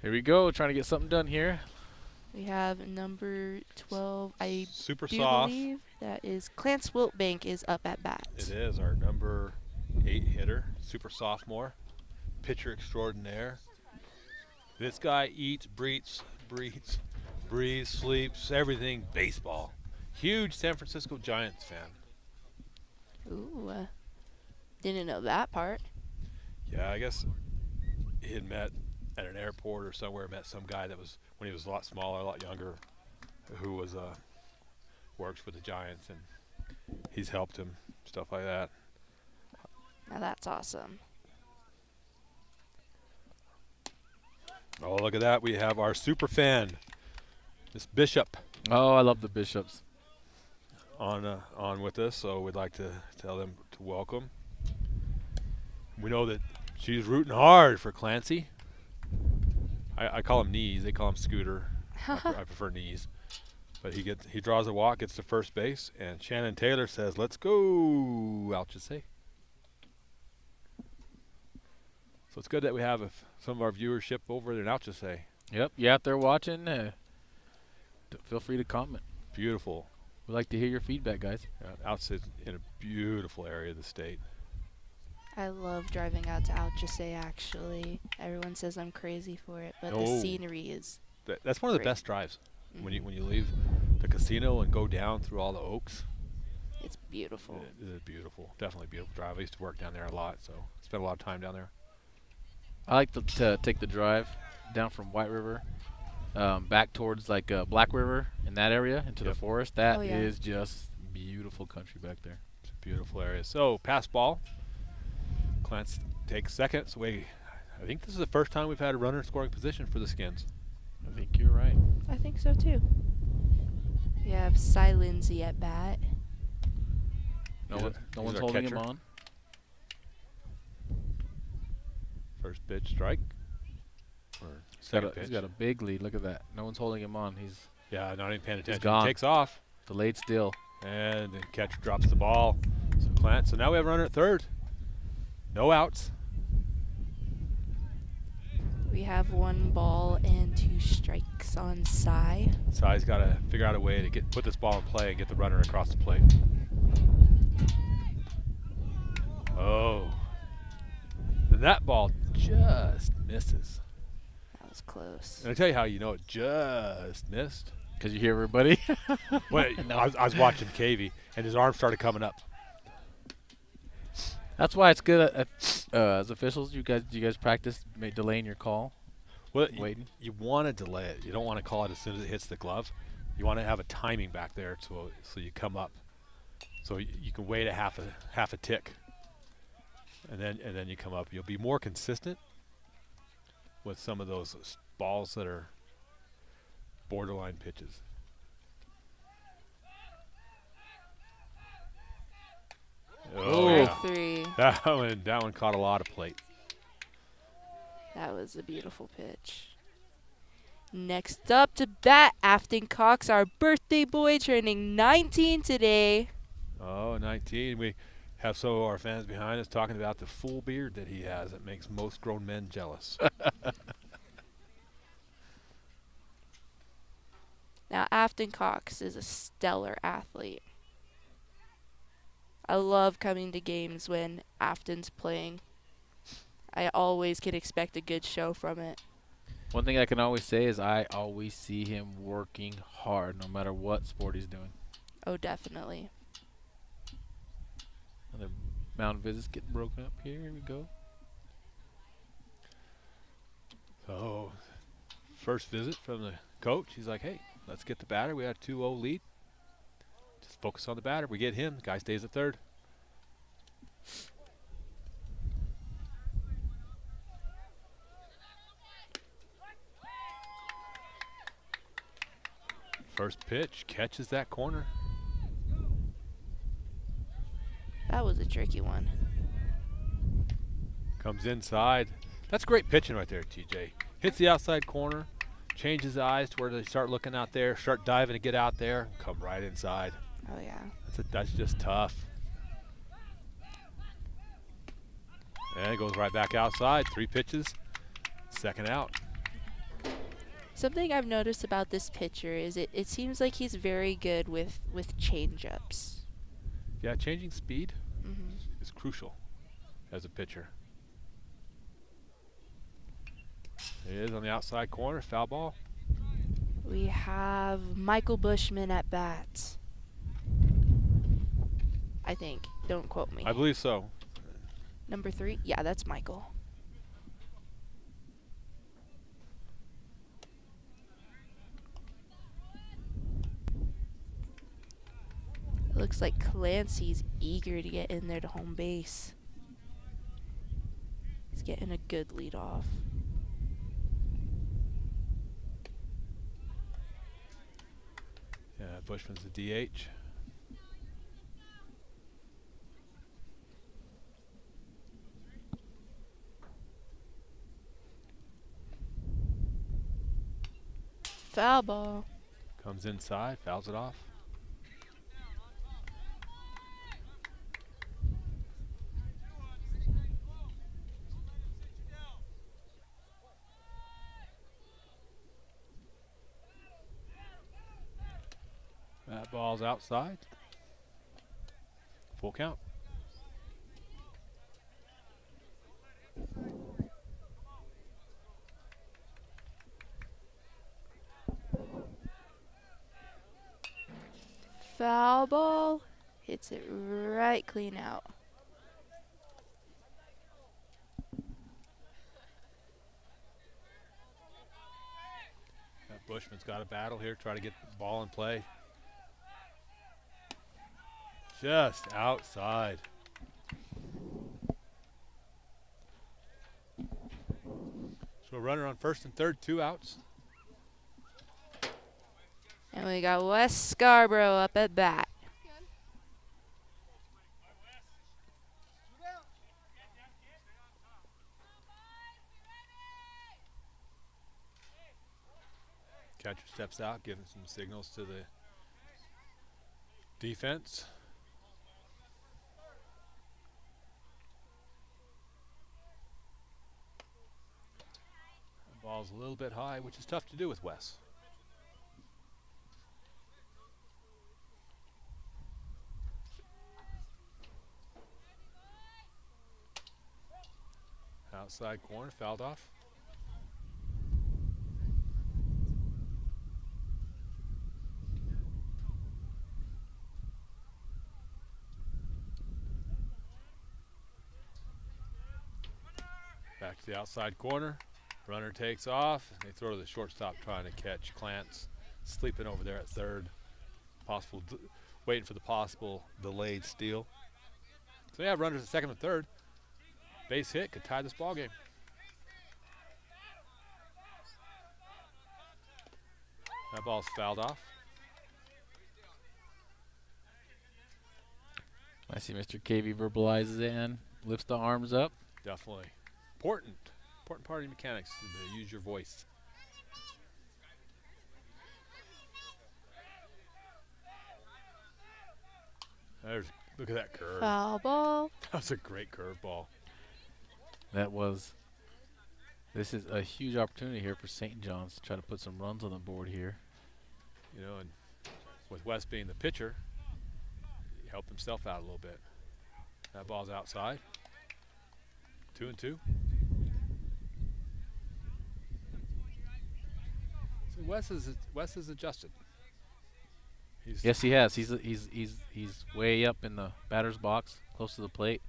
Here we go, trying to get something done here. We have number 12. I Super do soft. believe that is Clance Wiltbank is up at bat. It is our number 8 hitter, super sophomore, pitcher extraordinaire. This guy eats, breathes, sleeps, everything baseball. Huge San Francisco Giants fan. Ooh, didn't know that part. Yeah, I guess he had met at an airport or somewhere, met some guy that was, when he was a lot smaller, a lot younger, who was works with the Giants, and he's helped him, stuff like that. Now that's awesome. Oh, look at that. We have our super fan, Miss Bishop, Oh, I love the Bishops. on with us, so we'd like to tell them to welcome. We know that she's rooting hard for Clancy. I call him Knees. They call him Scooter. I prefer Knees. But he draws a walk, gets to first base, and Shannon Taylor says, "Let's go, Alchesay." So it's good that we have some of our viewership over there in Alchesay. Yep, you out there watching? Feel free to comment. Beautiful. We'd like to hear your feedback, guys. Alchesay's in a beautiful area of the state. I love driving out to Alchesay, actually. Everyone says I'm crazy for it, but the Oh. scenery is That's one of the Great. best drives. When you leave the casino and go down through all the oaks. it's beautiful. It is beautiful. Definitely a beautiful drive. I used to work down there a lot, so spent a lot of time down there. I like to take the drive down from White River back towards like Black River in that area into the Yep. forest. That Oh, yeah. is just beautiful country back there. It's a beautiful area. So, pass ball. Clance takes second. So I think this is the first time we've had a runner in scoring position for the Skins. I think you're right. I think so, too. We have Cy Lindsay at bat. No He's one's our holding catcher. him on. First pitch, strike. Or second pitch. He's got a big lead. Look at that. No one's holding him on. He's Yeah, not even paying attention. gone. Takes off. delayed still. And the catcher drops the ball. So now we have a runner at third. No outs. We have 1 ball and 2 strikes on Cy. Cy's got to figure out a way to put this ball in play and get the runner across the plate. Oh. And that ball just misses. That was close. And I tell you how you know it just missed. Because you hear everybody. Wait, I was watching Cavey, and his arm started coming up. That's why it's good as officials. You guys practice delaying your call, Well, waiting. you want to delay it. You don't want to call it as soon as it hits the glove. You want to have a timing back there so you come up, so you can wait a half a tick, and then you come up. You'll be more consistent with some of those balls that are borderline pitches. Oh. Strike 3. That one caught a lot of plate. That was a beautiful pitch. Next up to bat, Afton Cox, our birthday boy, turning 19 today. Oh, 19. We have some of our fans behind us talking about the full beard that he has that makes most grown men jealous. Now, Afton Cox is a stellar athlete. I love coming to games when Afton's playing. I always can expect a good show from it. One thing I can always say is I always see him working hard no matter what sport he's doing. Oh, definitely. Another mound visits getting broken up here. Here we go. So, first visit from the coach. He's like, hey, let's get the batter. We had a 2-0 lead. Just focus on the batter. We get him. The guy stays at third. First pitch catches that corner. That was a tricky one. Comes inside. That's great pitching right there, TJ. Hits the outside corner, changes the eyes to where they start looking out there, start diving to get out there, come right inside. Oh, yeah. That's just tough. And it goes right back outside. 3 pitches, second out. Something I've noticed about this pitcher is it seems like he's very good with change-ups. Yeah, changing speed Hmm. is crucial as a pitcher. It is on the outside corner, foul ball. We have Michael Bushman at bat. I think. Don't quote me. I believe so. Number 3? Yeah, that's Michael. It looks like Clancy's eager to get in there to home base. He's getting a good lead off. Yeah, Bushman's the DH. Foul ball. Comes inside, fouls it off. That ball's outside. Full count. Foul ball. Hits it right clean out. Bushman's got a battle here, try to get the ball in play. Just outside. So a runner on first and third, 2 outs. And we got Wes Scarborough up at bat. Catcher steps out, giving some signals to the defense. The ball's a little bit high, which is tough to do with Wes. Outside corner, fouled off. Back to the outside corner. Runner takes off. They throw to the shortstop trying to catch Clance. Sleeping over there at third. Waiting for the possible delayed steal. So yeah, runners at second and third. Base hit could tie this ball game. That ball's fouled off. I see Mr. KV verbalizes it and lifts the arms up. Definitely. Important part of mechanics to use your voice. Look at that curve. Foul ball. That was a great curveball. This is a huge opportunity here for St. John's to try to put some runs on the board here. You know, and with Wes being the pitcher, he helped himself out a little bit. That ball's outside. 2-2. So Wes is adjusted. Yes, he has. He's way up in the batter's box, close to the plate.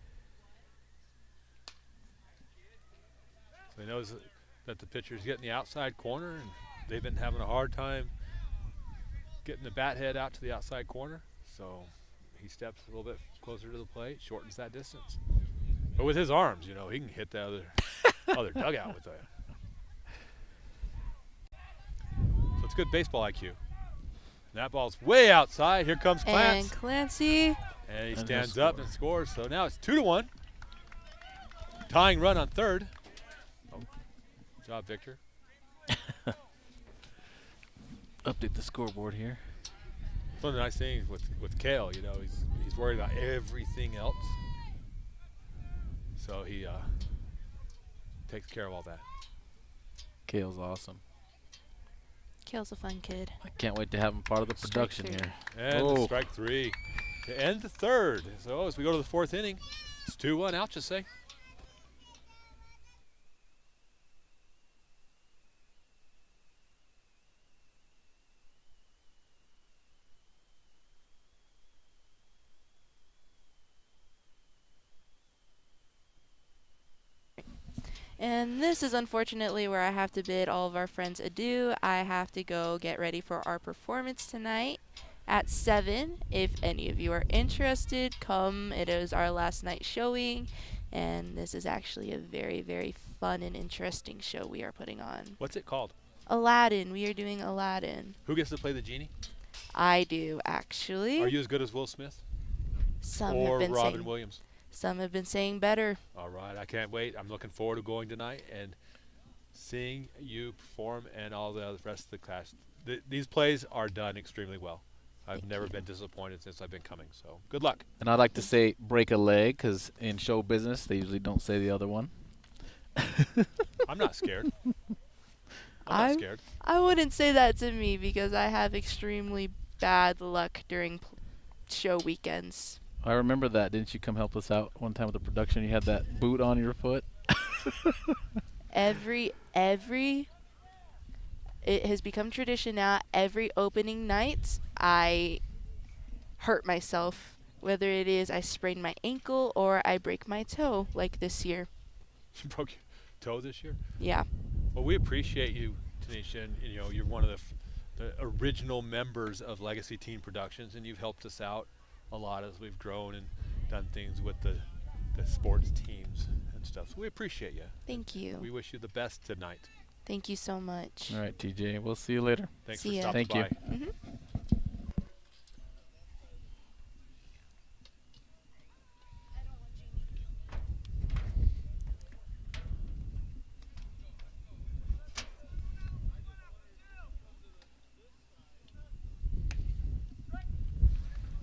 So he knows that the pitcher's getting the outside corner, and they've been having a hard time getting the bat head out to the outside corner. So he steps a little bit closer to the plate, shortens that distance. But with his arms, you know, he can hit the other dugout with that. So it's good baseball IQ. And that ball's way outside. Here comes Clance. And Clancy. And he stands up and scores. So now it's 2-1. Tying run on third. Oh, good job, Victor. Update the scoreboard here. It's one of the nice things with Kale, you know, he's worried about everything else. So he takes care of all that. Kale's awesome. Kale's a fun kid. I can't wait to have him part of the Strike production three. here. And Oh. strike 3 to end the 3rd. So as we go to the 4th inning, it's 2-1 Alchesay. And this is unfortunately where I have to bid all of our friends adieu. I have to go get ready for our performance tonight at 7. If any of you are interested, come. It is our last night showing, and this is actually a very, very fun and interesting show we are putting on. What's it called? Aladdin. We are doing Aladdin. Who gets to play the genie? I do, actually. Are you as good as Will Smith Some or have been Robin saying, Williams? Some have been saying better. All right, I can't wait. I'm looking forward to going tonight and seeing you perform and all the rest of the class. These plays are done extremely well. I've never been disappointed since I've been coming, so good luck. And I'd like to say break a leg because in show business they usually don't say the other one. I'm not scared. I'm not scared. I wouldn't say that to me because I have extremely bad luck during show weekends. I remember that. Didn't you come help us out one time with the production? You had that boot on your foot. It has become tradition now. Every opening night, I hurt myself. Whether it is I sprain my ankle or I break my toe, like this year. You broke your toe this year? Yeah. Well, we appreciate you, Tanisha, and you're one of the original members of Legacy Teen Productions, and you've helped us out a lot as we've grown and done things with the sports teams and stuff. So we appreciate you. Thank you. We wish you the best tonight. Thank you so much. All right, TJ. We'll see you later. Thanks See for ya. stopping Thank you. by. Mhm.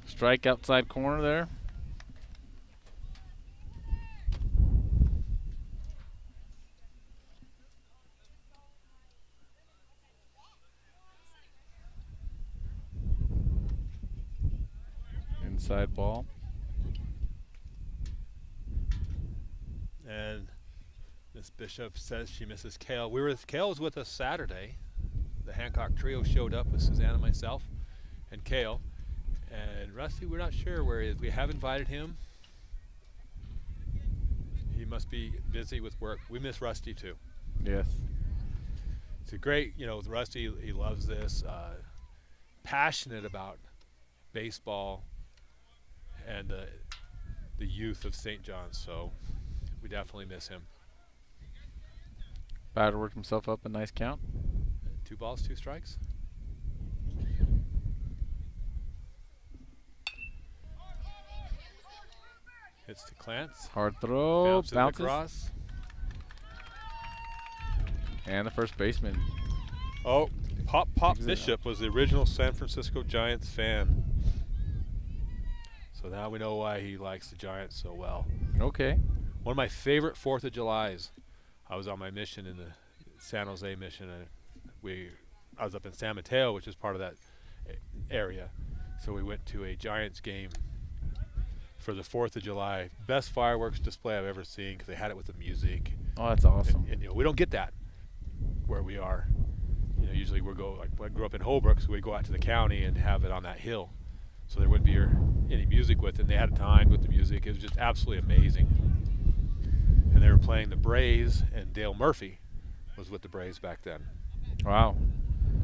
Strike outside corner there. Inside ball. And Miss Bishop says she misses Kale. Kale was with us Saturday. The Hancock trio showed up with Susanna, myself, and Kale. And Rusty, we're not sure where he is. We have invited him. He must be busy with work. We miss Rusty too. Yes. It's a great, with Rusty, he loves this. Passionate about baseball and the youth of St. John's. So we definitely miss him. Batter worked himself up a nice count. 2 balls, 2 strikes. Hits to Clance. Hard throw. Bounces Bounces. across. And the first baseman. Oh, Pop Exit. Bishop was the original San Francisco Giants fan. So now we know why he likes the Giants so well. Okay. One of my favorite 4th of Julys. I was on my mission in the San Jose mission, and I was up in San Mateo, which is part of that area. So we went to a Giants game for the 4th of July. Best fireworks display I've ever seen because they had it with the music. Oh, that's awesome. And we don't get that where we are. Usually I grew up in Holbrook, so we'd go out to the county and have it on that hill. So there wouldn't be any music with it. And they had a time with the music. It was just absolutely amazing. And they were playing the Braves, and Dale Murphy was with the Braves back then. Wow.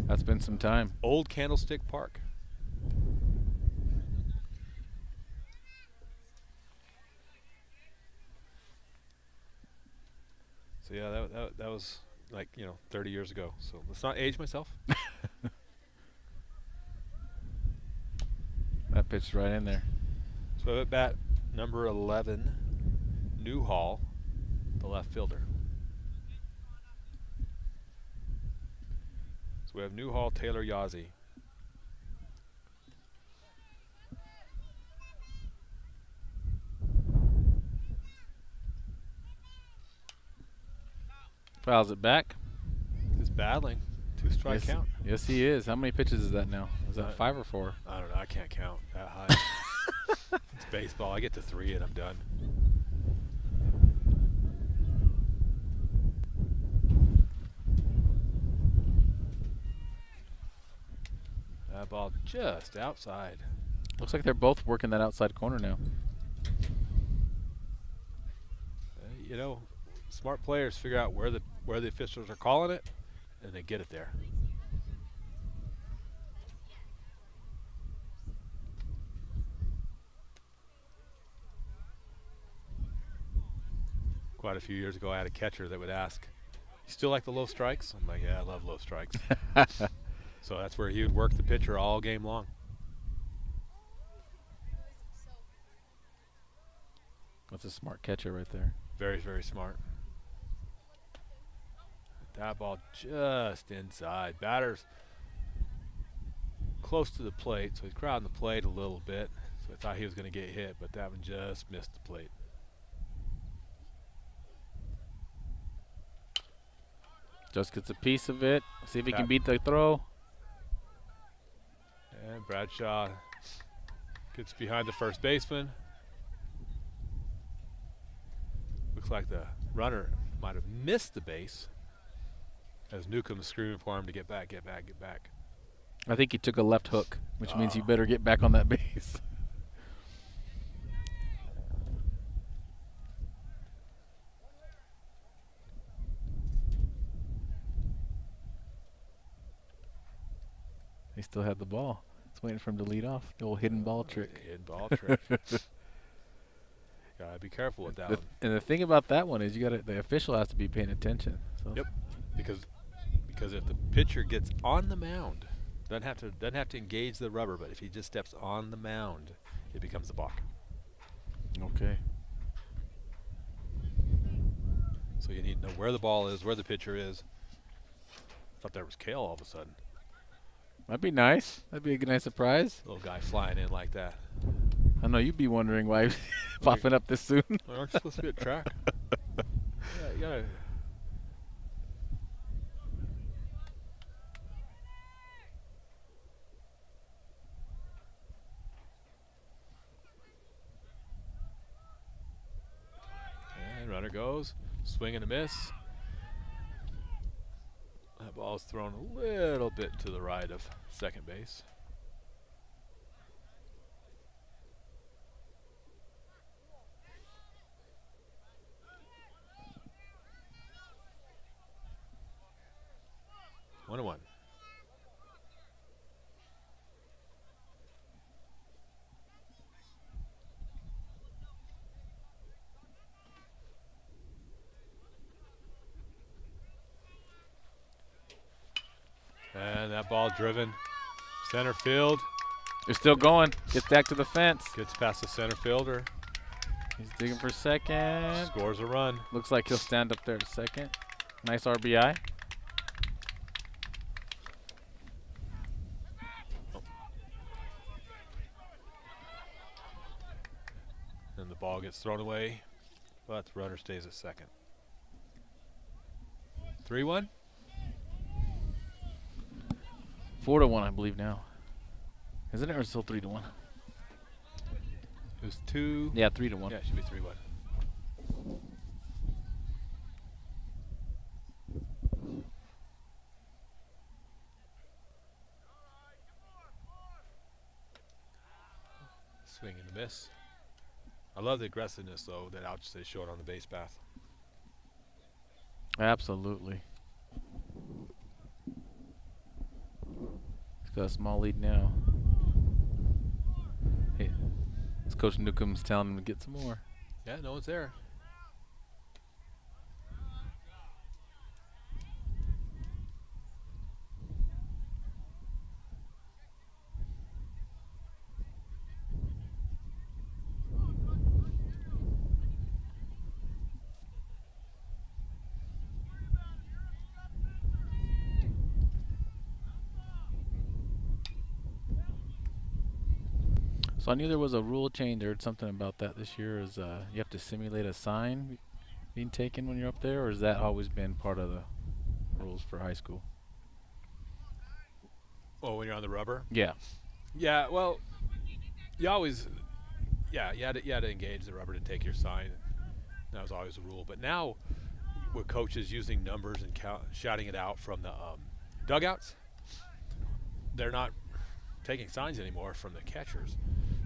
That's been some time. Old Candlestick Park. So yeah, that was 30 years ago. So let's not age myself. That pitched right in there. So at bat number 11, Newhall, the left fielder. So we have Newhall, Taylor, Yazzie. Fouls it back. Just battling. 2 strike Yes, count? yes, he is. How many pitches is that now? Is that 5 or 4? I don't know. I can't count that high. It's baseball. I get to 3 and I'm done. That ball just outside. Looks like they're both working that outside corner now. You know, smart players figure out where the officials are calling it, and they get it there. Quite a few years ago, I had a catcher that would ask, "You still like the low strikes?" I'm like, "Yeah, I love low strikes." So that's where he would work the pitcher all game long. That's a smart catcher right there. Very, very smart. That ball just inside. Batter's close to the plate, so he's crowding the plate a little bit. So I thought he was going to get hit, but that one just missed the plate. Just gets a piece of it. See if he can beat the throw. And Bradshaw gets behind the first baseman. Looks like the runner might have missed the base as Newcomb's screaming for him to get back, get back, get back. I think he took a left hook, which means you better get back on that base. He still had the ball. It's waiting for him to lead off. The old hidden ball trick. Hidden ball trick. Gotta be careful with that one. And the thing about that one is the official has to be paying attention. So. Yep. Because if the pitcher gets on the mound, doesn't have to engage the rubber, but if he just steps on the mound, it becomes a balk. Okay. So you need to know where the ball is, where the pitcher is. Thought there was Kale all of a sudden. That'd be nice. That'd be a nice surprise. Little guy flying in like that. I know you'd be wondering why he's popping up this soon. Well, aren't you supposed to be at track? Yeah, you gotta. And runner goes, swing and a miss. That ball's thrown a little bit to the right of second base. One and one. And that ball driven center field. They're still going. Gets back to the fence. Gets past the center fielder. He's digging for second. Scores a run. Looks like he'll stand up there at second. Nice RBI. And the ball gets thrown away, but the runner stays at second. 3-1. 4-1, I believe now. Isn't it, or still 3-1? It was 2. Yeah, 3-1. Yeah, it should be 3-1. Swing and a miss. I love the aggressiveness, though, that Alchesay showed on the base path. Absolutely. He's got a small lead now. Hey, this Coach Newcomb's telling him to get some more. Yeah, no one's there. So I knew there was a rule change. I heard something about that this year. Is you have to simulate a sign being taken when you're up there, or has that always been part of the rules for high school? Oh, when you're on the rubber? Yeah. Yeah, well, you always, yeah, you had to engage the rubber to take your sign. That was always the rule. But now, with coaches using numbers and shouting it out from the dugouts, they're not taking signs anymore from the catchers.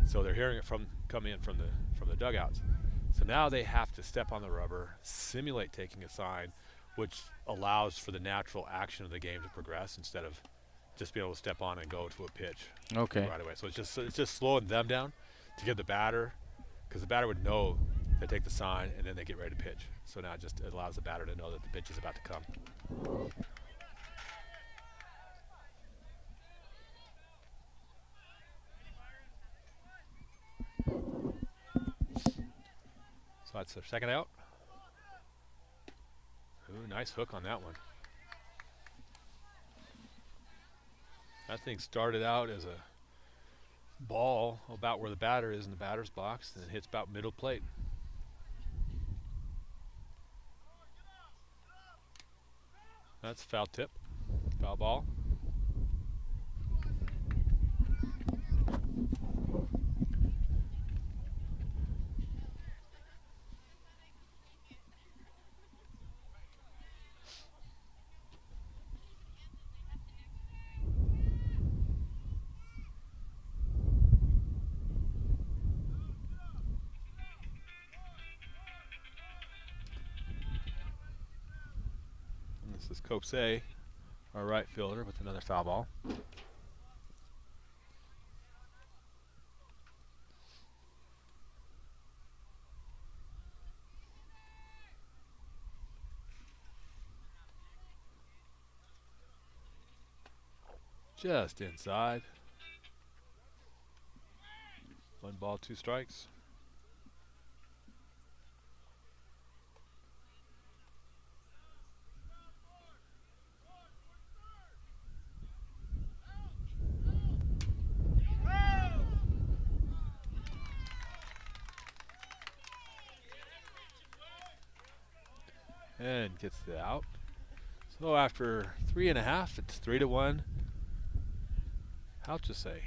So they're hearing it coming in from the dugouts. So now they have to step on the rubber, simulate taking a sign, which allows for the natural action of the game to progress instead of just being able to step on and go to a pitch Okay. right away. So it's just slowing them down to give the batter, because the batter would know they take the sign and then they get ready to pitch. So now it allows the batter to know that the pitch is about to come. So that's their second out. Ooh, nice hook on that one. That thing started out as a ball about where the batter is in the batter's box, and it hits about middle plate. That's a foul tip, foul ball. And this is Alchesay, our right fielder, with another foul ball. Just inside. 1 ball, 2 strikes. And gets the out. So after 3.5, it's 3-1. Alchesay.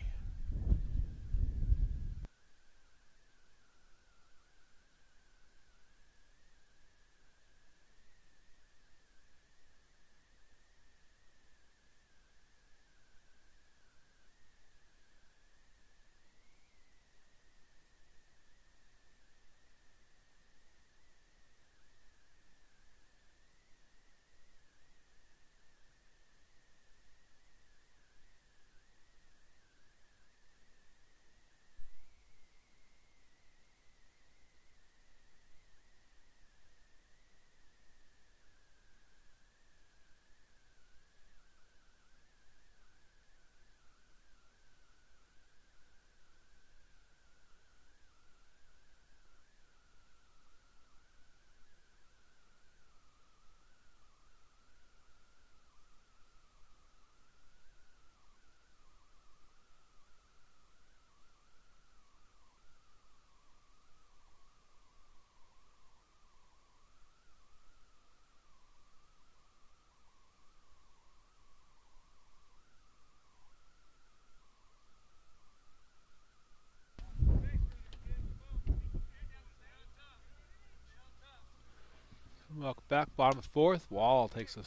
Welcome back, bottom of the 4th. Wall takes a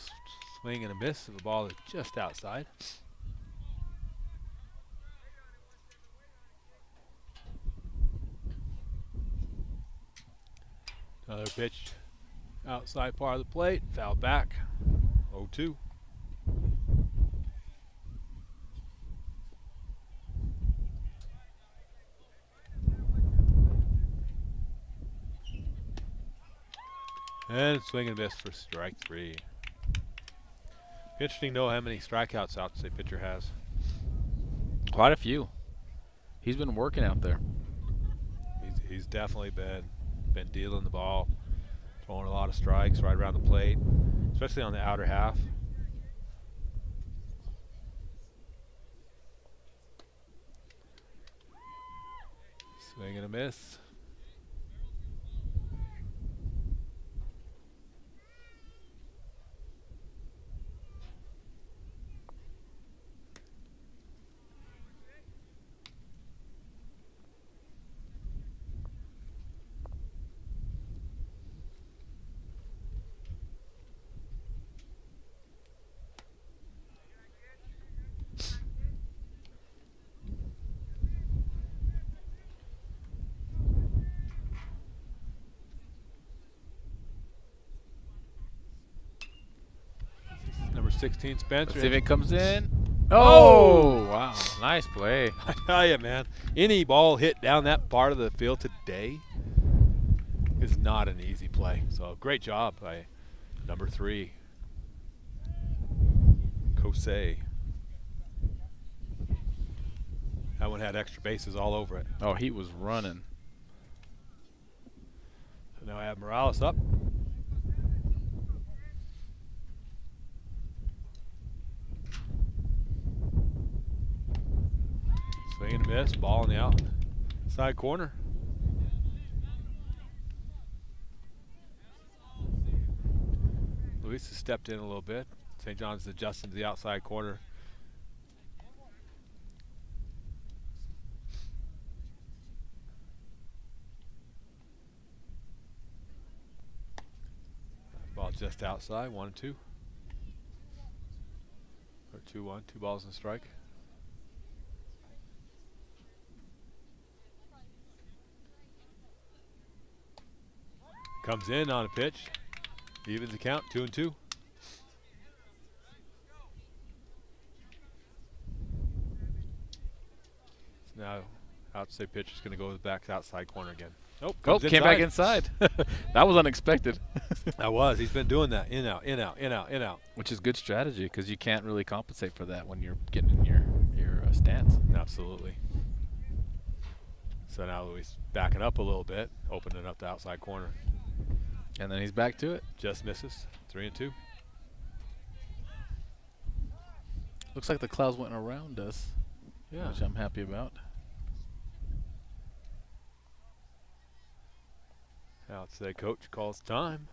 swing and a miss of a ball that's just outside. Another pitch outside part of the plate, foul back, 0-2. And swing and miss for strike 3. Interesting to know how many strikeouts Alchesay pitcher has. Quite a few. He's been working out there. He's definitely been dealing the ball, throwing a lot of strikes right around the plate, especially on the outer half. Swing and a miss. 16 Spencer. Let's see if it comes in. Oh, wow. Nice play. I tell you, man, any ball hit down that part of the field today is not an easy play. So great job by number 3, Alchesay. That one had extra bases all over it. Oh, he was running. So now I have Morales up. Swing and a miss, ball in the outside corner. Luis has stepped in a little bit. St. John's adjusting to the outside corner. Ball just outside, 1-2. Or 2-1, 2 balls and a strike. Comes in on a pitch. Evens the count, 2-2. So now outside pitch is going to go back to outside corner again. Nope. Oh, came back inside. That was unexpected. That was. He's been doing that. In, out, in, out, in, out, in, out. Which is good strategy because you can't really compensate for that when you're getting in your stance. Absolutely. So now Luis backing up a little bit, opening up the outside corner. And then he's back to it. Just misses. 3-2. Looks like the clouds went around us. Yeah. Which I'm happy about. Outside coach calls time.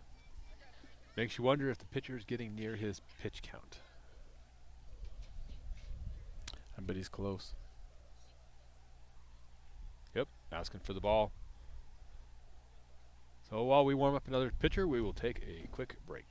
Makes you wonder if the pitcher is getting near his pitch count. I bet he's close. Yep, asking for the ball. So while we warm up another pitcher, we will take a quick break.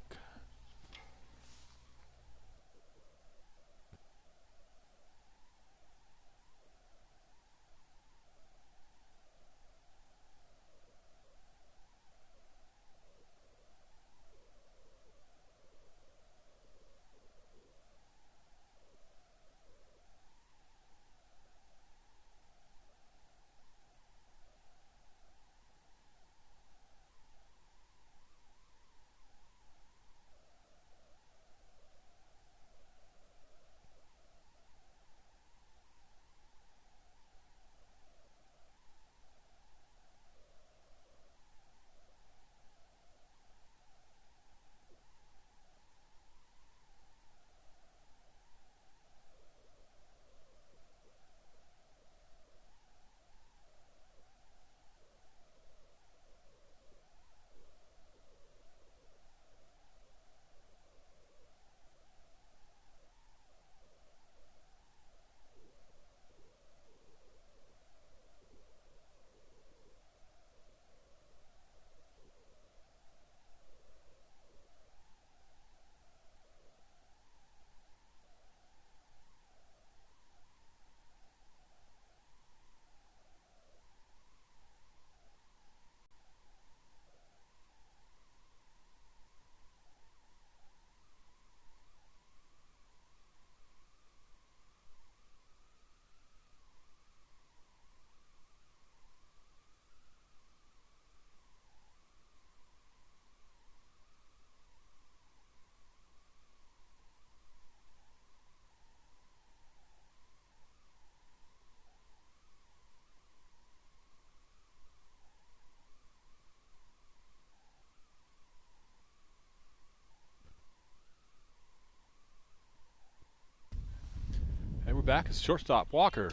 And we're back as shortstop Walker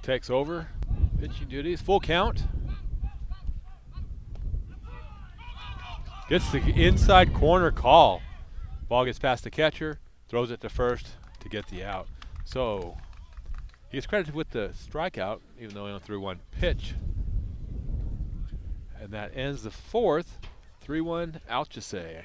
takes over pitching duties. Full count. Gets the inside corner call. Ball gets past the catcher, throws it to first to get the out. So he is credited with the strikeout, even though he only threw one pitch. And that ends the fourth. 3-1 Alchesay.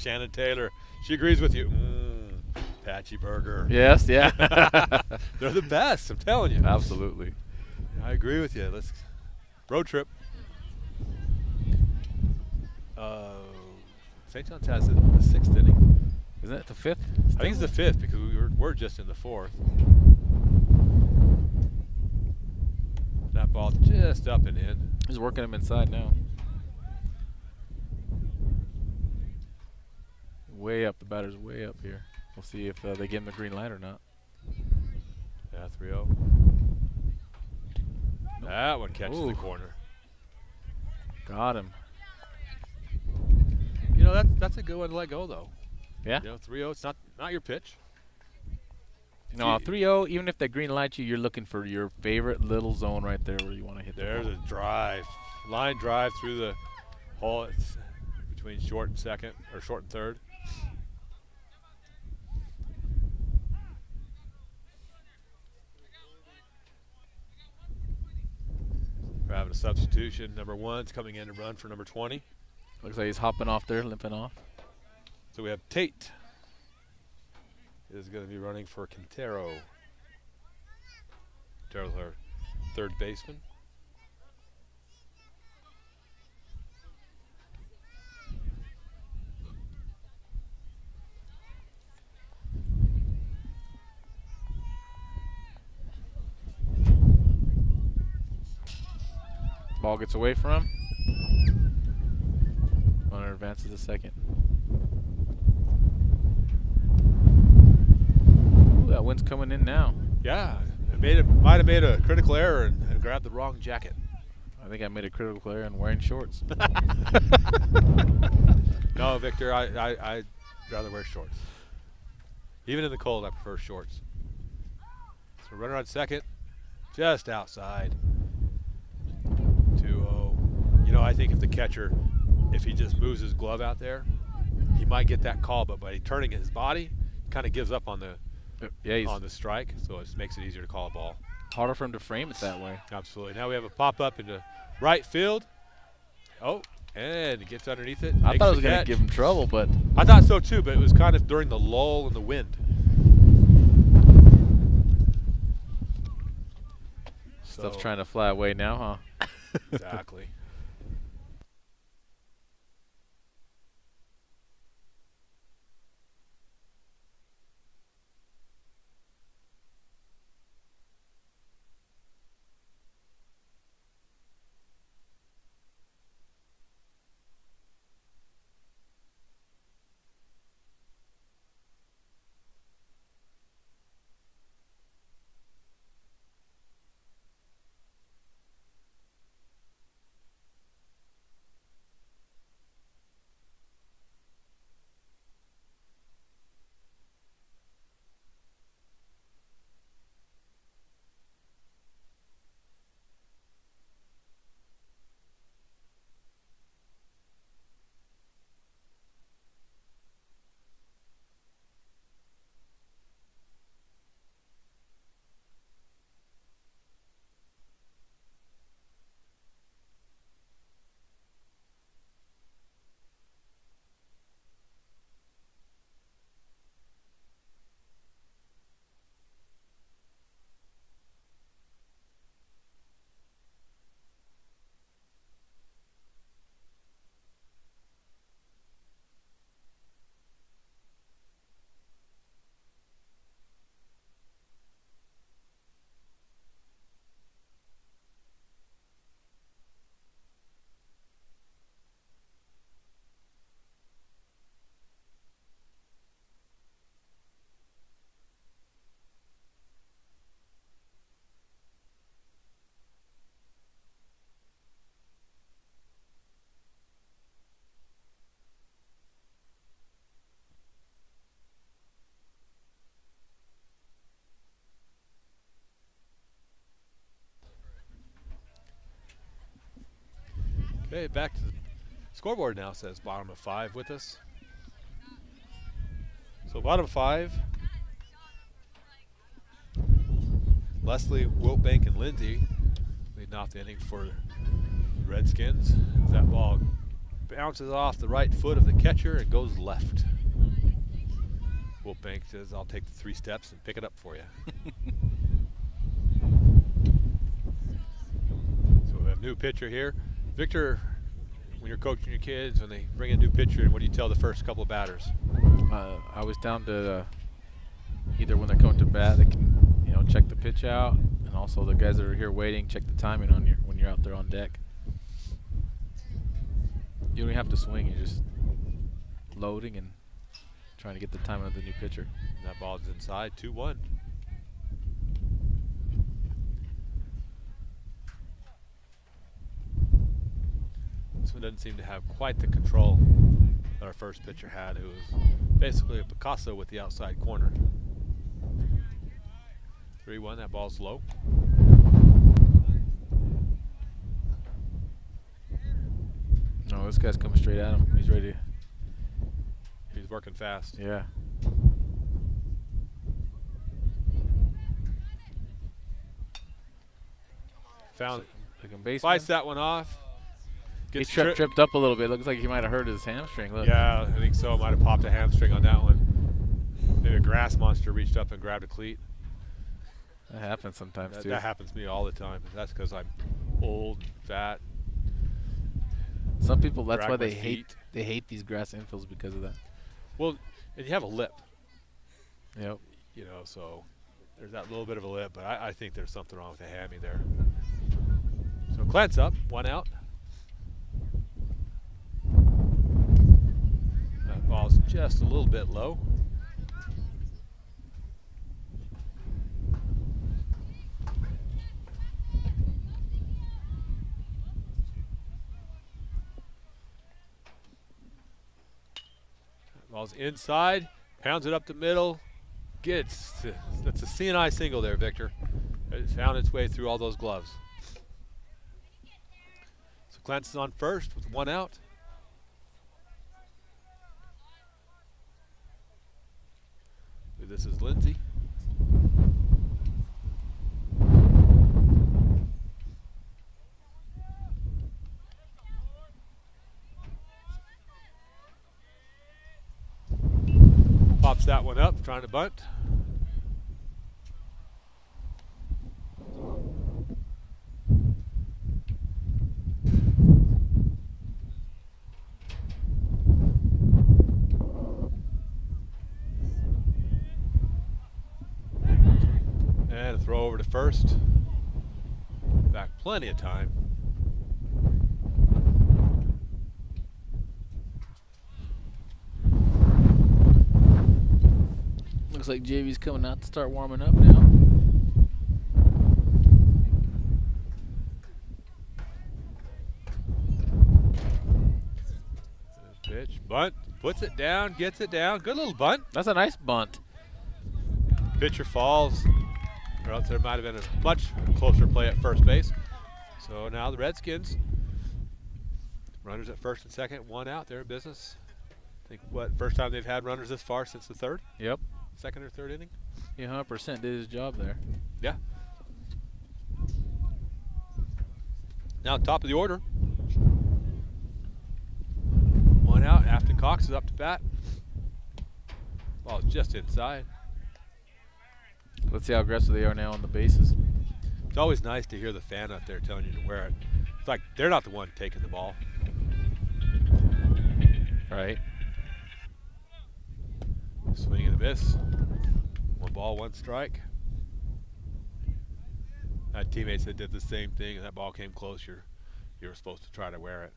Shannon Taylor. She agrees with you. Patchy Burger. Yes, yeah. They're the best, I'm telling you. Absolutely. I agree with you. Let's road trip. St. John's has it in the 6th inning. Isn't it the 5th? I think it's the 5th because we're just in the 4th. That ball just up and in. He's working him inside now. Way up. The batter's way up here. We'll see if they give him the green light or not. Yeah, 3-0. That one catches the corner. Got him. You know, that's a good one to let go, though. Yeah? You know, 3-0, it's not your pitch. No, 3-0, even if they green light you, you're looking for your favorite little zone right there where you want to hit There's the ball. a drive. Line drive through the hole. It's between short and second, or short and third. We're having a substitution. Number 1's coming in to run for number 20. Looks like he's hopping off there, limping off. So we have Tate is going to be running for Quintero. Quintero's our third baseman. Ball gets away from him. Runner advances a second. Ooh, that wind's coming in now. Yeah, might have made a critical error and grabbed the wrong jacket. I think I made a critical error in wearing shorts. No, Victor, I'd rather wear shorts. Even in the cold, I prefer shorts. So runner on second, just outside. 2-0. You know, I think if the catcher, if he just moves his glove out there, he might get that call, but by turning his body, kind of gives up on the strike, so it just makes it easier to call a ball. Harder for him to frame it that way. Absolutely. Now we have a pop-up into right field. Oh, and he gets underneath it. I thought it was going to give him trouble, but I thought so too, but it was kind of during the lull in the wind. Stuff's trying to fly away now, huh? Exactly. Okay, back to the scoreboard now. Says bottom of 5 with us. So bottom 5, Leslie, Wiltbank, and Lindsay leading off the inning for the Redskins. As that ball bounces off the right foot of the catcher and goes left. Wolfbank says, I'll take the 3 steps and pick it up for you. So we have a new pitcher here. Victor, when you're coaching your kids, when they bring a new pitcher in, what do you tell the first couple of batters? I was down to either when they're coming to bat, they can check the pitch out, and also the guys that are here waiting, check the timing on when you're out there on deck. You don't have to swing, you're just loading and trying to get the timing of the new pitcher. And that ball's inside, 2-1. This one doesn't seem to have quite the control that our first pitcher had, who was basically a Picasso with the outside corner. 3-1, that ball's low. No, this guy's coming straight at him. He's ready. He's working fast. Yeah. Found Like a baseman. Fights that one off. He Gets tripped up a little bit. Looks like he might have hurt his hamstring. Look. Yeah, I think so. Might have popped a hamstring on that one. Maybe a grass monster reached up and grabbed a cleat. That happens sometimes too. That happens to me all the time. That's because I'm old and fat. Some people, that's Drag why my they hate feet. these grass infields because of that. Well, and you have a lip. Yep. So there's that little bit of a lip, but I think there's something wrong with the hammy there. So Clint's up, 1 out. That ball's just a little bit low. That ball's inside, pounds it up the middle. That's a CNI single there, Victor. It found its way through all those gloves. So Clance is on first with 1 out. This is Lindsay. Pops that one up, trying to bunt. And a throw over to first. Back plenty of time. Looks like JV's coming out to start warming up now. Pitch, bunt, puts it down, gets it down. Good little bunt. That's a nice bunt. Pitcher falls, or else there might have been a much closer play at first base. So now the Redskins, runners at first and second, 1 out, they're in business. I think, first time they've had runners this far since the third? Yep. Second or third inning? He 100% did his job there. Yeah. Now top of the order. 1 out, Afton Cox is up to bat. Ball is just inside. Let's see how aggressive they are now on the bases. It's always nice to hear the fan out there telling you to wear it. It's like they're not the one taking the ball. Right. Swing and a miss. 1 ball, 1 strike. I had teammates that did the same thing, and that ball came close. You were supposed to try to wear it.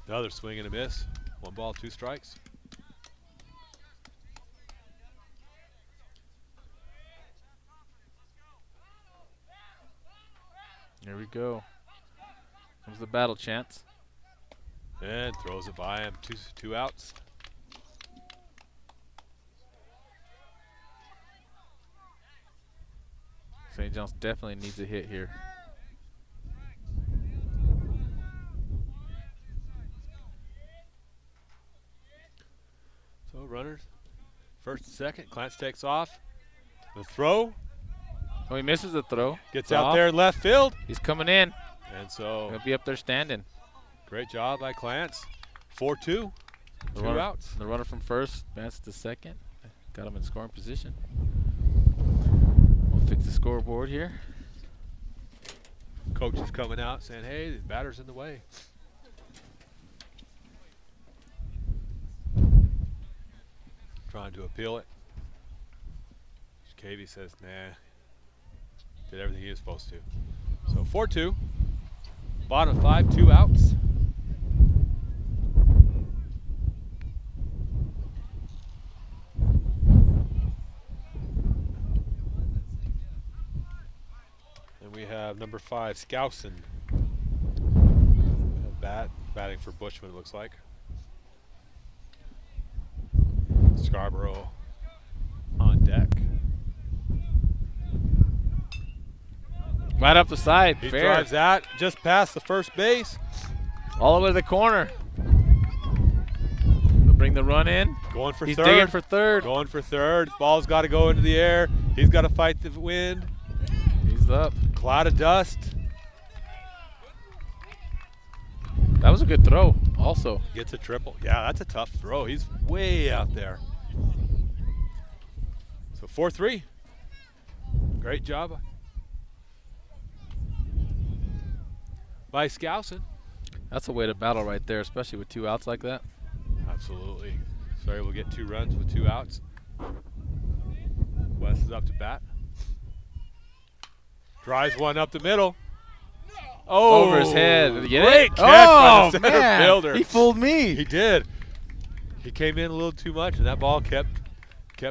Another swing and a miss. 1 ball, 2 strikes. Here we go. Comes the battle chance. And throws it by him. Two outs. St. John's definitely needs a hit here. So runners, first and second. Clance takes off. The throw. Oh, he misses the throw. Gets It's out off. there in left field. He's coming in. And so He'll be up there standing. great job by Clance. 4-2. Two outs. The runner from first advances to second. Got him in scoring position. We'll fix the scoreboard here. Coach is coming out saying, hey, the batter's in the way. Trying to appeal it. Katie says, nah. Did everything he was supposed to. So 4-2. Bottom of 5, 2 outs. And we have number 5, Skousen. Batting for Bushman, it looks like. Scarborough on deck. Right up the side. He Fair. drives that just past the first base. All the way to the corner. They'll bring the run in. Going for He's third. digging for third. Going for third. Ball's got to go into the air. He's got to fight the wind. He's up. Cloud of dust. That was a good throw also. Gets a triple. Yeah, that's a tough throw. He's way out there. So 4-3. Great job by Skousen. That's a way to battle right there, especially with 2 outs like that. Absolutely. Sorry, we'll get 2 runs with 2 outs. Wes is up to bat. Drives one up the middle. Oh, Over his head. Did you get great it? catch by Oh, the center man. fielder. He fooled me. He did. He came in a little too much, and that ball kept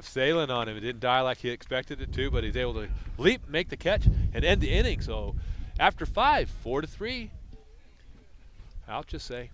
sailing on him. It didn't die like he expected it to, but he's able to leap, make the catch, and end the inning. So after 5, 4-3. Alchesay.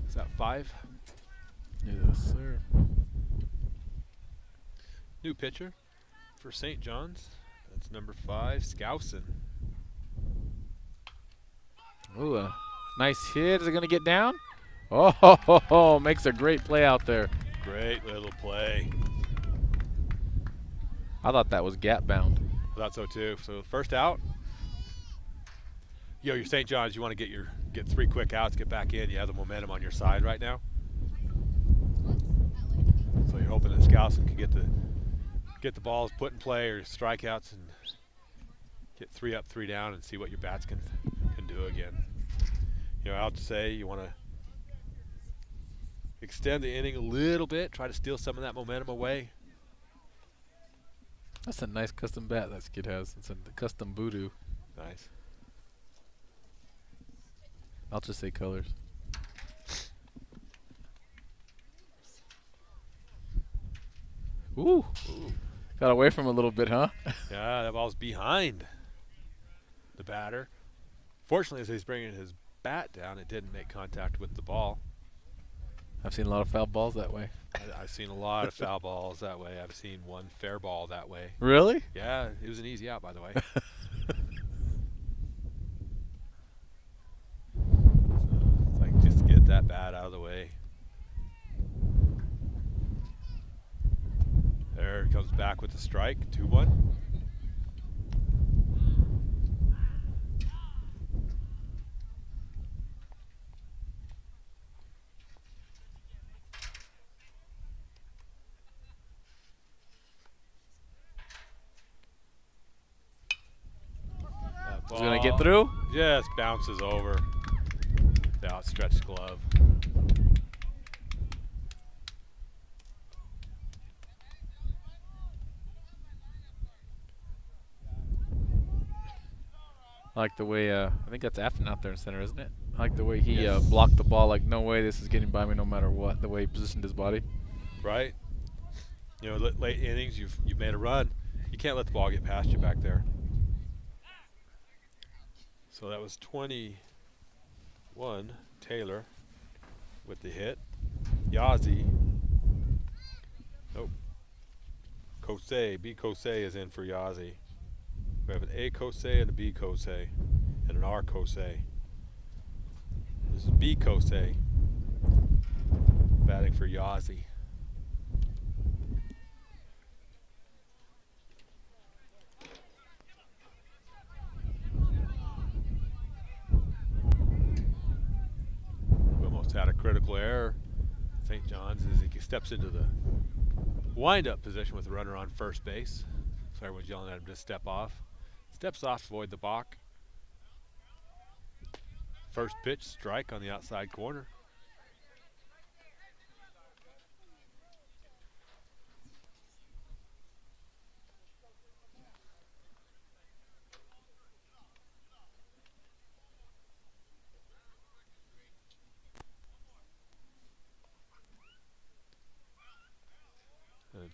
Is that 5? Yes, sir. New pitcher for St. John's. That's number 5, Skousen. Ooh, a nice hit. Is it going to get down? Oh, makes a great play out there. Great little play. I thought that was gap bound. I thought so too. So first out. Your St. John's, you want to get 3 quick outs, get back in. You have the momentum on your side right now. So you're hoping that Skousen can get the balls put in play or strikeouts and get 3 up, 3 down, and see what your bats can do again. Alchesay, you want to extend the inning a little bit, try to steal some of that momentum away. That's a nice custom bat that kid has. It's a custom voodoo. Nice. I'll just say colors. Ooh. Got away from a little bit, huh? Yeah, that ball's behind the batter. Fortunately, as he's bringing his bat down, it didn't make contact with the ball. I've seen a lot of foul balls that way. I've seen a lot of foul balls that way. I've seen one fair ball that way. Really? Yeah, it was an easy out, by the way. So it's like, just get that bat out of the way. There it comes back with the strike, 2-1. Is it going to get through? Just bounces over the outstretched glove. I like the way, I think that's Afton out there in center, isn't it? I like the way he Yes. blocked the ball, like, no way this is getting by me no matter what, the way he positioned his body. Right? Late innings, you've made a run. You can't let the ball get past you back there. So that was 21, Taylor with the hit. Yazzie. Nope. Kosei, B. Kosei is in for Yazzie. We have an A. Kosei and a B. Kosei and an R. Kosei. This is B. Kosei batting for Yazzie. Had a critical error. St. John's as he steps into the wind-up position with the runner on first base. So everyone's yelling at him to step off. Steps off to avoid the balk. First pitch, strike on the outside corner.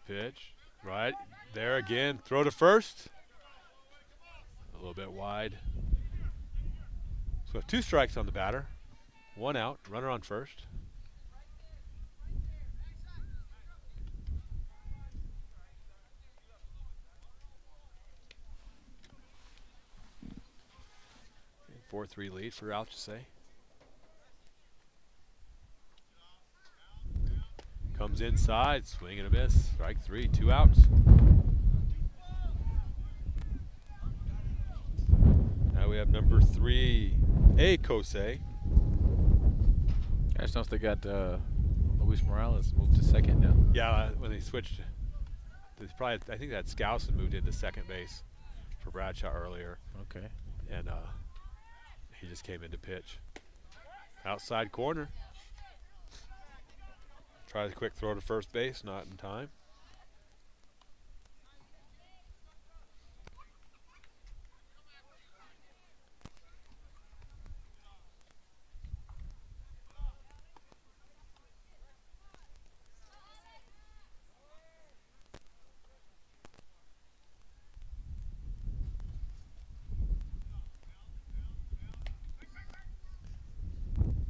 Pitch, right there again, throw to first. A little bit wide. So 2 strikes on the batter, 1 out, runner on first. Okay, 4-3 lead for Alchesay. Comes inside, swing and a miss. Strike 3, 2 outs. Now we have number 3, A. Kosei. I just noticed they got Luis Morales moved to second now. Yeah, when they switched, I think that Skousen moved into second base for Bradshaw earlier. Okay. And he just came in to pitch. Outside corner. Tries a quick throw to first base, not in time.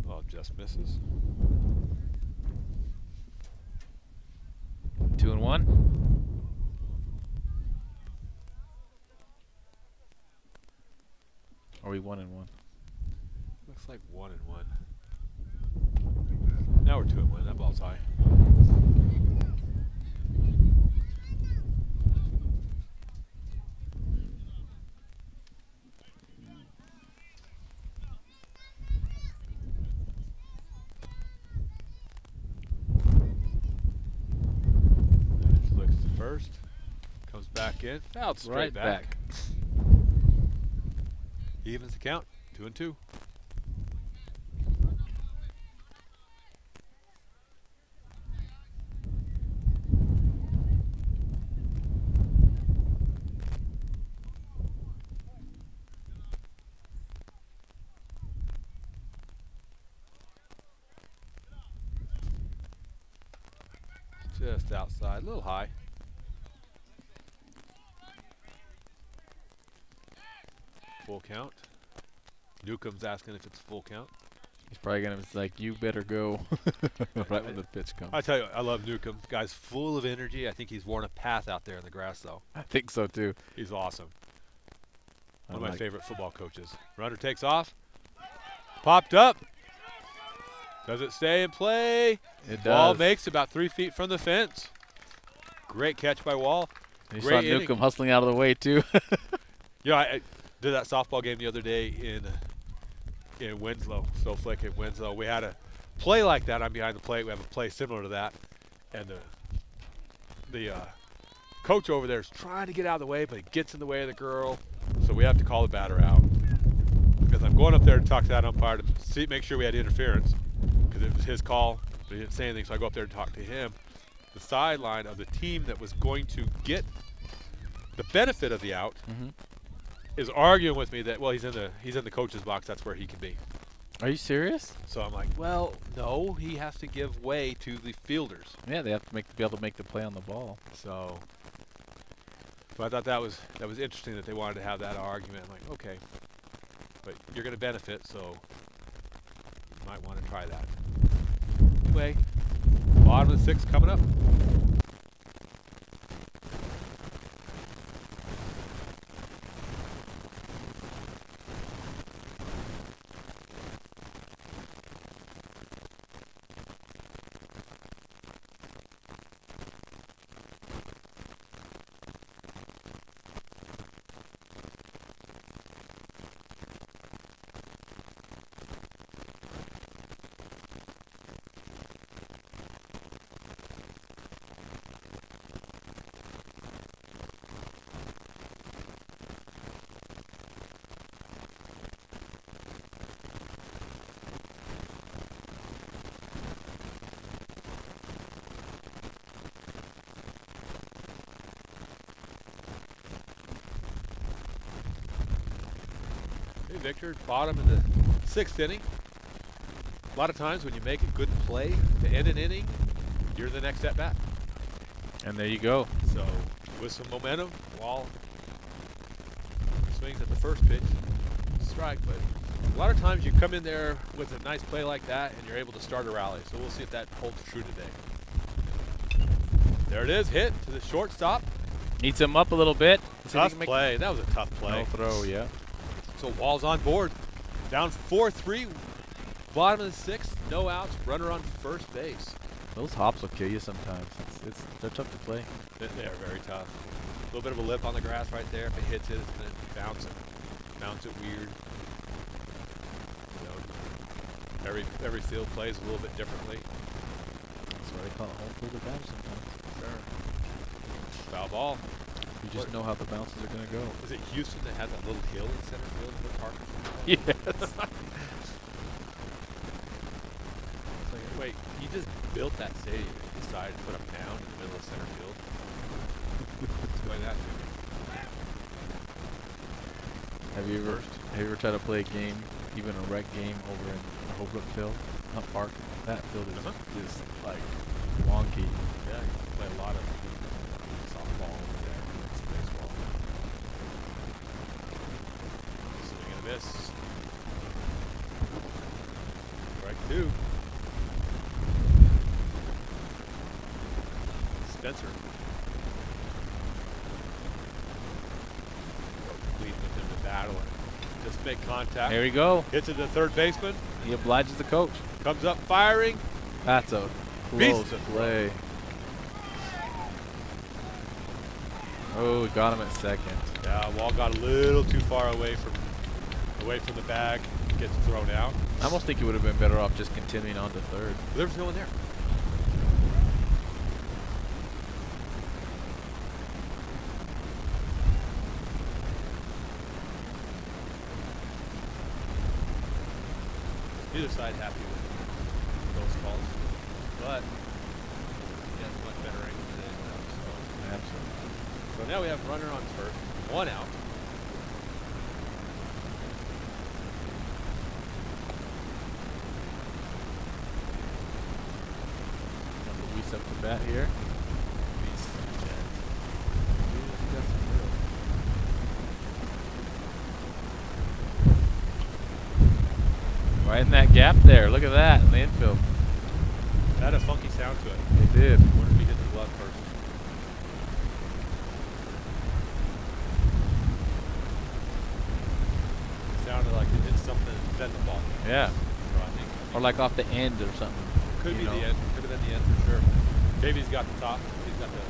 Ball just misses. 2-1. Are we 1-1? Looks like 1-1. Now we're 2-1. That ball's high. Looks to first. Comes back in. Fouled straight Right back. Evens the count. 2-2. Just outside, a little high. Full count. Newcomb's asking if it's full count. He's probably gonna be like, "You better go," right when the pitch comes. I tell you, I love Newcomb. Guy's full of energy. I think he's worn a path out there in the grass, though. I think so too. He's awesome. I One of my like- favorite football coaches. Runner takes off. Popped up. Does it stay in play? It Wall does. makes about 3 feet from the fence. Great catch by Wall. You great saw inning. Newcomb hustling out of the way too. You know, I did that softball game the other day in Winslow, Snowflake at Winslow. We had a play like that. I'm behind the plate. We have a play similar to that, and the coach over there is trying to get out of the way, but he gets in the way of the girl, so we have to call the batter out. Because I'm going up there to talk to that umpire to make sure we had interference, because it was his call, but he didn't say anything. So I go up there to talk to him. The sideline of the team that was going to get the benefit of the out is arguing with me that, well, he's in the coach's box. That's where he can be. Are you serious? So I'm like, well, no, he has to give way to the fielders. Yeah, they have to be able to make the play on the ball. So I thought that was interesting that they wanted to have that argument. I'm like, okay, but you're going to benefit, so you might want to try that. Anyway, bottom of the 6th coming up. Hey, Victor, bottom of the 6th inning. A lot of times when you make a good play to end an inning, you're the next at bat. And there you go. So with some momentum, Wall swings at the first pitch, strike. But a lot of times you come in there with a nice play like that and you're able to start a rally. So we'll see if that holds true today. There it is, hit to the shortstop. Eats him up a little bit. See if he Tough can make play. That was a tough play. no throw, yeah. So Wall's on board. Down 4-3. Bottom of the 6th. No outs. Runner on first base. Those hops will kill you sometimes. They're tough to play. They are very tough. A little bit of a lip on the grass right there. If it hits it, it's going to bounce it weird. You know, every field plays a little bit differently. That's why they call it home field advantage sometimes. Sure. Foul ball. You just know how the bounces are going to go. Is it Houston that has that little hill in center field in the park? Yes. It's like, wait, he just built that stadium and decided to put a mound in the middle of center field. Explain that to me. Have you ever tried to play a game, even a rec game, over in Holbrook Field, not Park? That field is just like wonky. Yeah, you play a lot of softball over there. It's baseball. Swing and a miss. Strike 2. Spencer. Leading with him to battle. Just make contact. There we go. Hits it to the third baseman. He obliges the coach. Comes up firing. That's a close play. Oh, we got him at second. Yeah, Wall got a little too far away from the bag. Gets thrown out. I almost think he would have been better off just continuing on to third. There was no one there. Either side happy with those calls, but he has much better angle today. Absolutely. So now we have runner on first, 1 out. Luis up to bat here. Right in that gap there. Look at that in the infield. Had a funky sound to it. They did. What if we hit the glove first? It sounded like it hit something and sent the ball. Yeah. So I think Or like off the end or something. could be you know. the end. Could have been the end for sure. Davey's got the top. He's got the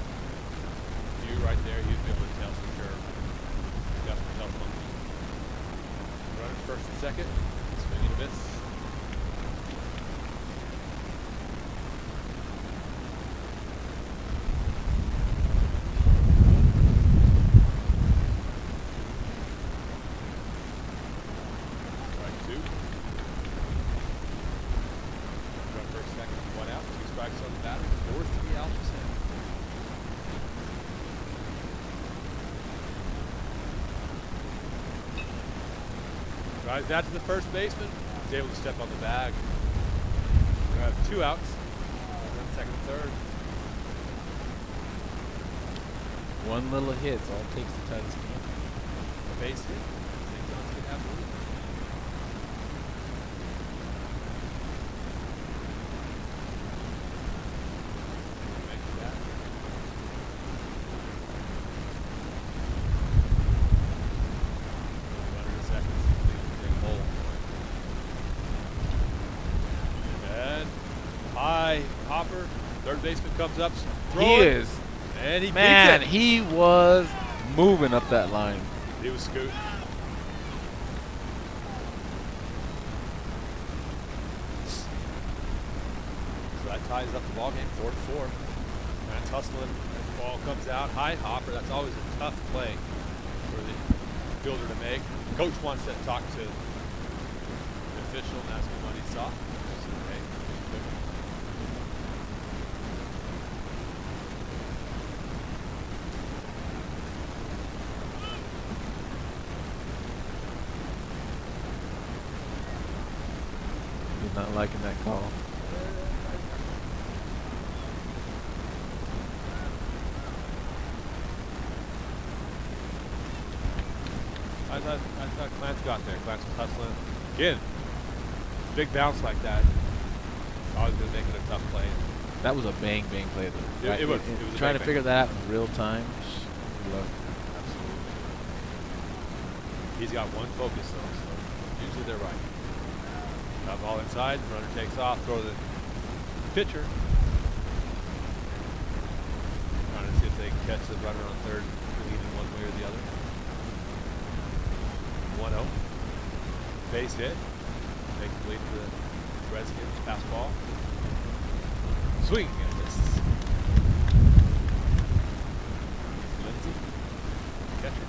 view right there. He'd be able to tell for sure. He's got the tough funky. Runners first and second. Swing and a miss. Strike 2. Run first, second, 1 out. 2 strikes on the batter. 4-3 Alchesay. Drives that to the first baseman. He's able to step on the bag. We have 2 outs. Run second and third. One little hit's all it takes to tie this game. A base hit. St. John's could have the lead. Make that. Runner to second. Big hole. And high hopper. Third baseman comes up. He Throwing. is. And he Man, beats it. he was moving up that line. He was scooting. So that ties up the ball game, 4-4. Matt's hustling as the ball comes out. High hopper. That's always a tough play for the fielder to make. Coach wants to talk to the official and ask him what he saw. So, hey, good. He's not liking that call. I thought Clance got there. Clance was hustling. Again, big bounce like that. Always going to make it a tough play. That was a bang play though. It was a trying to bang. figure that out in real time. Good luck. Absolutely. He's got one focus though, so usually they're right. Got ball inside, runner takes off, throw to the pitcher. Trying to see if they can catch the runner on third, leaning one way or the other. 1-0. Base hit. Takes the lead to the Redskins. Pass ball. Swing and a miss. Lindsay. Catcher.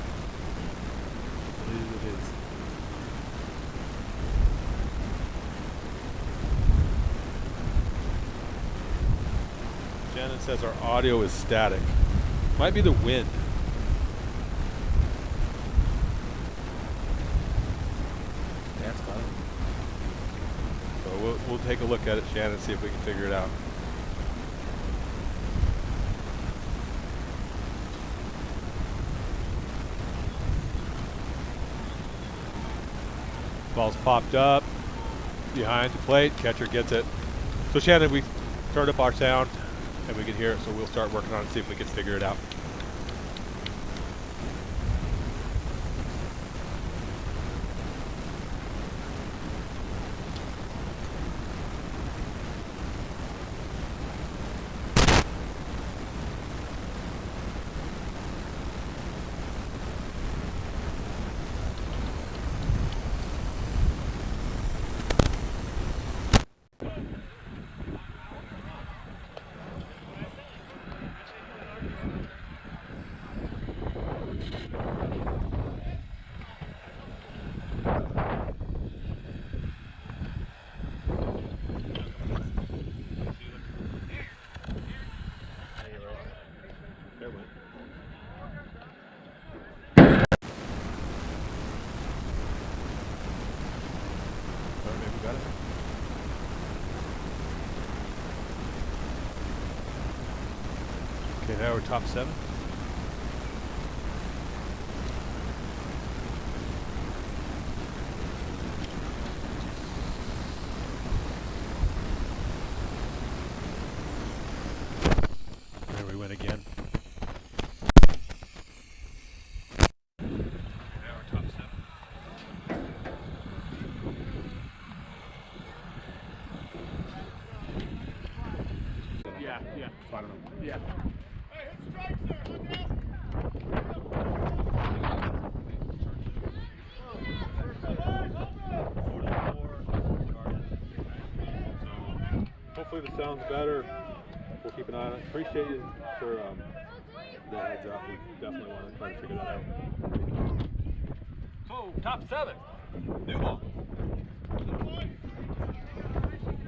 It is what it is. Shannon says our audio is static. Might be the wind. That's fine. So we'll take a look at it, Shannon, see if we can figure it out. Ball's popped up behind the plate. Catcher gets it. So Shannon, we turned up our sound and we can hear it, so we'll start working on it and see if we can figure it out. Okay, now we're top 7. There we went again. Now we're top 7. Yeah. I don't know. Yeah. Hopefully the sound's better. We'll keep an eye on it. Appreciate you for the heads up. We definitely want to try to figure that out. So, top 7. New ball.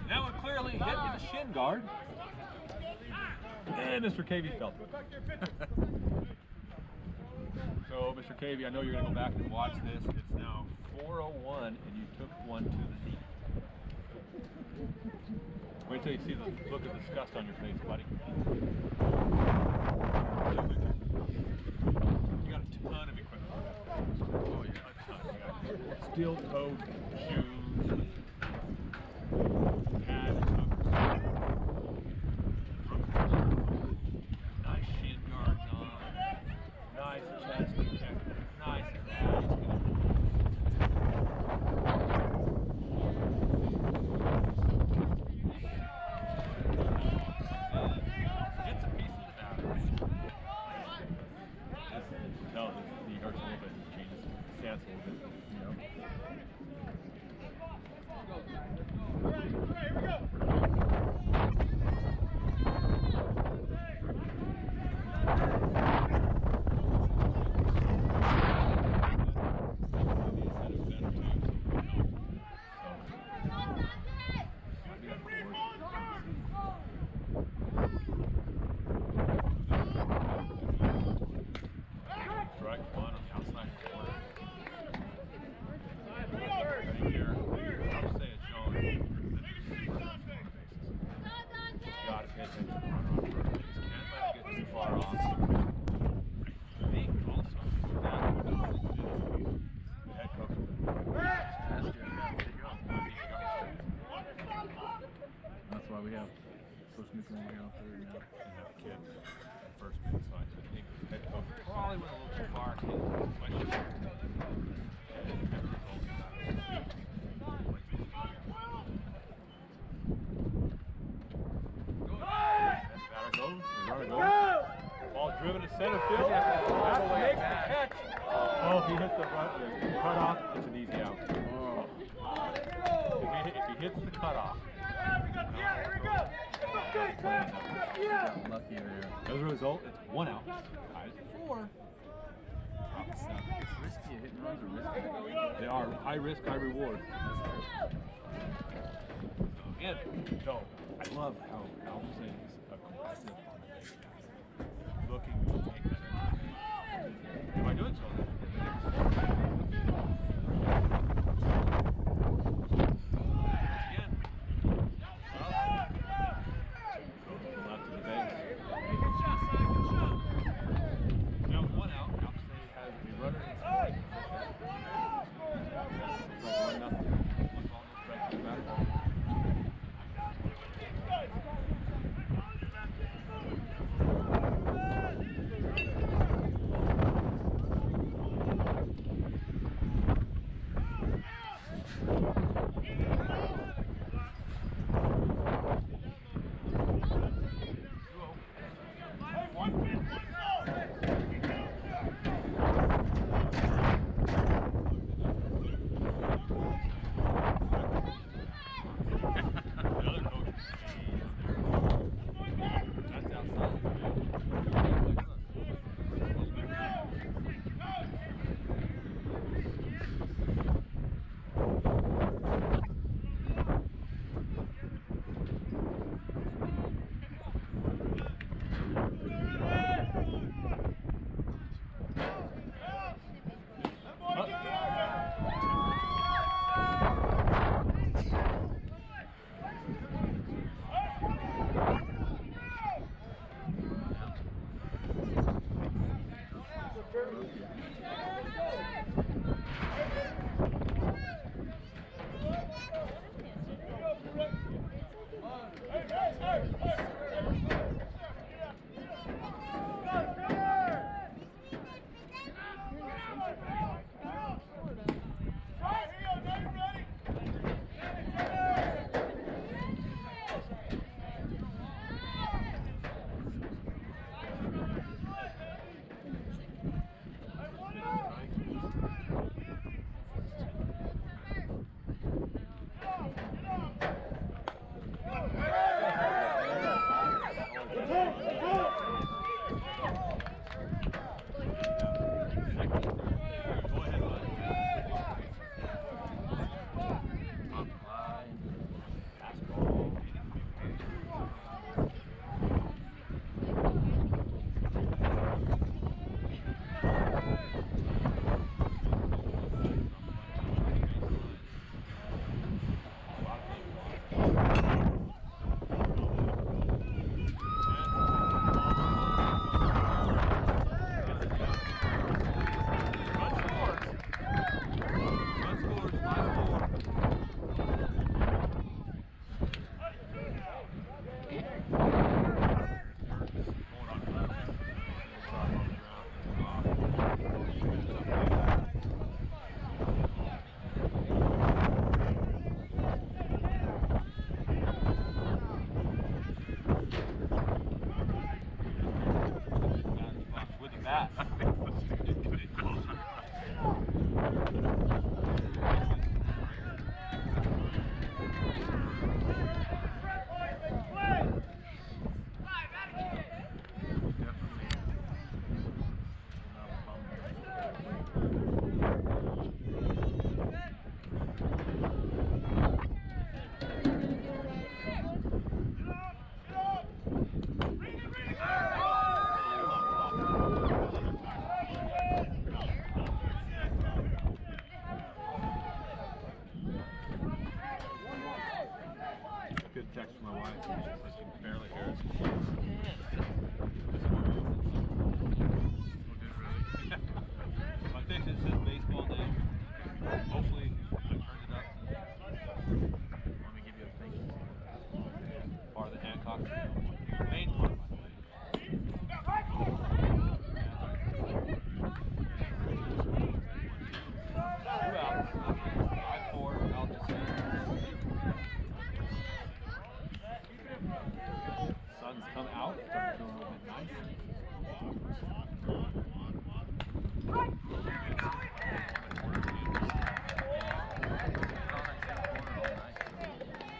That one clearly hit in the shin guard. And Mr. Cavey felt it. So, Mr. Cavey, I know you're going to go back and watch this. It's now 4:01, and you took one to the knee. Wait till you see the look of disgust on your face, buddy. You got a ton of equipment. Oh, yeah, a ton. You got steel-toed shoes, pads, nice shin guards on, nice chest protector, nice pads. It's a piece of the battery. Tell his knee hurts a little bit, changes stance a little bit, you know. Strike one on the outside corner. Right here. Alchesay is showing the new gotta pay attention to the runner on first base. Can't let it get too far off. I think also that the head coach that's why we have Coach Newcomb here out there now. And have kids at first base. So I think the head coach probably went a little too far. Ball driven to center field. That's the makes the catch. Oh, if he hits the cutoff, it's an easy out. If he hits the cutoff. Lucky there. As a result, it's 1 out. Tied at 4. Top 7. It's risky. Hitting runs are risky. They are high risk, high reward. Again, so I love how Alchesay is aggressive on the base guys. Looking to take that in. By doing so, again, left to the base. Now 1 out. Alchesay has a runner in scoring position. Looks like 1-0. 1 ball, no strike to the batter.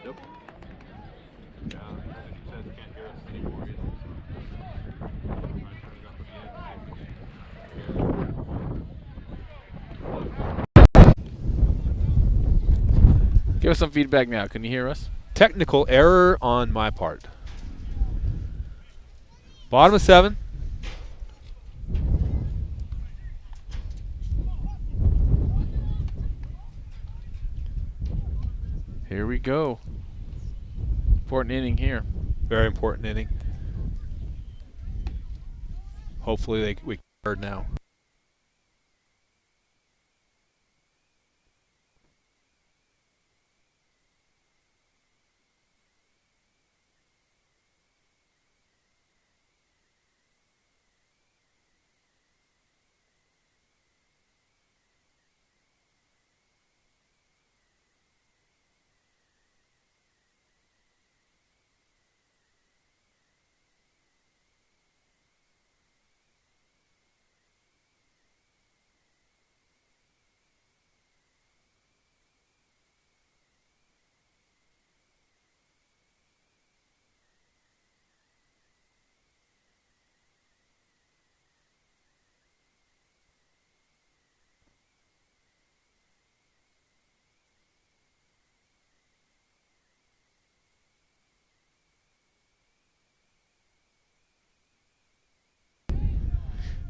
Yep. Yeah, she says can't hear us anymore either. Give us some feedback now. Can you hear us? Technical error on my part. Bottom of 7. Here we go. Important inning here. Very important inning. Hopefully we heard now.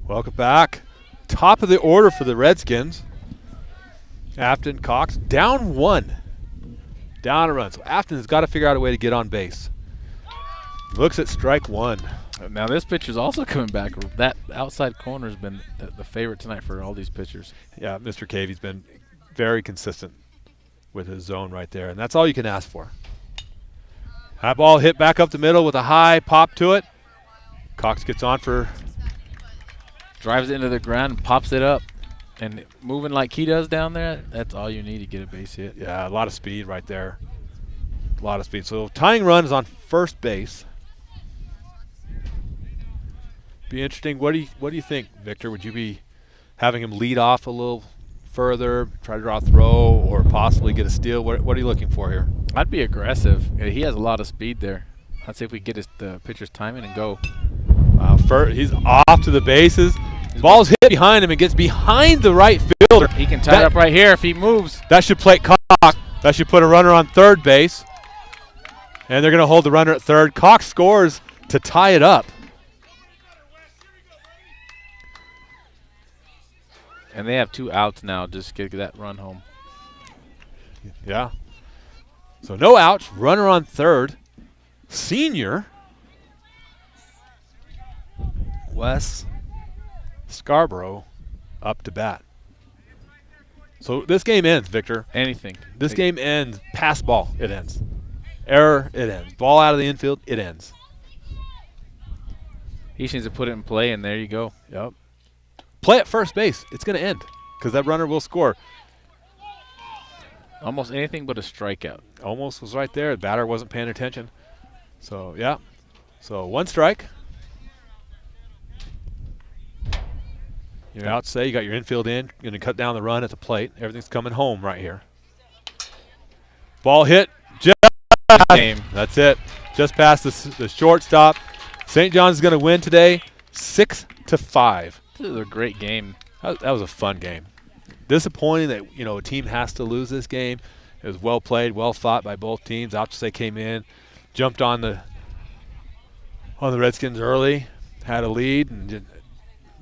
Welcome back. Top of the order for the Redskins. Afton, Cox, down 1. Down a run. So Afton has got to figure out a way to get on base. Looks at strike 1. Now this pitcher's also coming back. That outside corner has been the favorite tonight for all these pitchers. Yeah, Mr. Cavey's been very consistent with his zone right there, and that's all you can ask for. That ball hit back up the middle with a high pop to it. Cox gets on for... Drives it into the ground and pops it up. And moving like he does down there, that's all you need to get a base hit. Yeah, a lot of speed right there. A lot of speed. So tying run is on first base. Be interesting. What do you think, Victor? Would you be having him lead off a little further, try to draw a throw, or possibly get a steal? What are you looking for here? I'd be aggressive. He has a lot of speed there. I'd say if we get the pitcher's timing and go. He's off to the bases. Ball's hit behind him and gets behind the right fielder. He can tie it up right here if he moves. That should play Cox. That should put a runner on third base. And they're going to hold the runner at third. Cox scores to tie it up. And they have 2 outs now. Just get that run home. Yeah. So no outs. Runner on third. Senior Wes Scarborough up to bat. So this game ends, Victor. Anything. This game ends. Pass ball, it ends. Error, it ends. Ball out of the infield, it ends. He just needs to put it in play, and there you go. Yep. Play at first base. It's going to end because that runner will score. Almost anything but a strikeout. Almost was right there. The batter wasn't paying attention. So, yeah. So 1 strike. You're out, say you got your infield in. Going to cut down the run at the plate. Everything's coming home right here. Ball hit. Just Game. That's it. Just past the shortstop. St. John's is going to win today, 6-5. This is a great game. That was a fun game. Disappointing that a team has to lose this game. It was well played, well fought by both teams. Alchesay came in, jumped on the Redskins early, had a lead, and just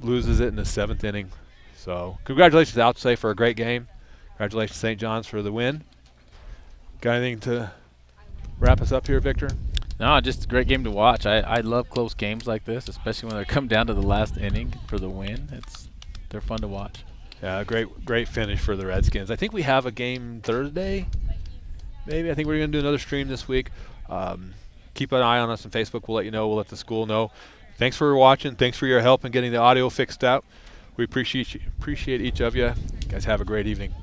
loses it in the 7th inning. So congratulations to Alchesay for a great game. Congratulations to St. John's for the win. Got anything to wrap us up here, Victor? No, just a great game to watch. I love close games like this, especially when they come down to the last inning for the win. They're fun to watch. Yeah, great finish for the Redskins. I think we have a game Thursday, maybe. I think we're going to do another stream this week. Keep an eye on us on Facebook. We'll let you know. We'll let the school know. Thanks for watching. Thanks for your help in getting the audio fixed out. We appreciate each of you. You guys have a great evening.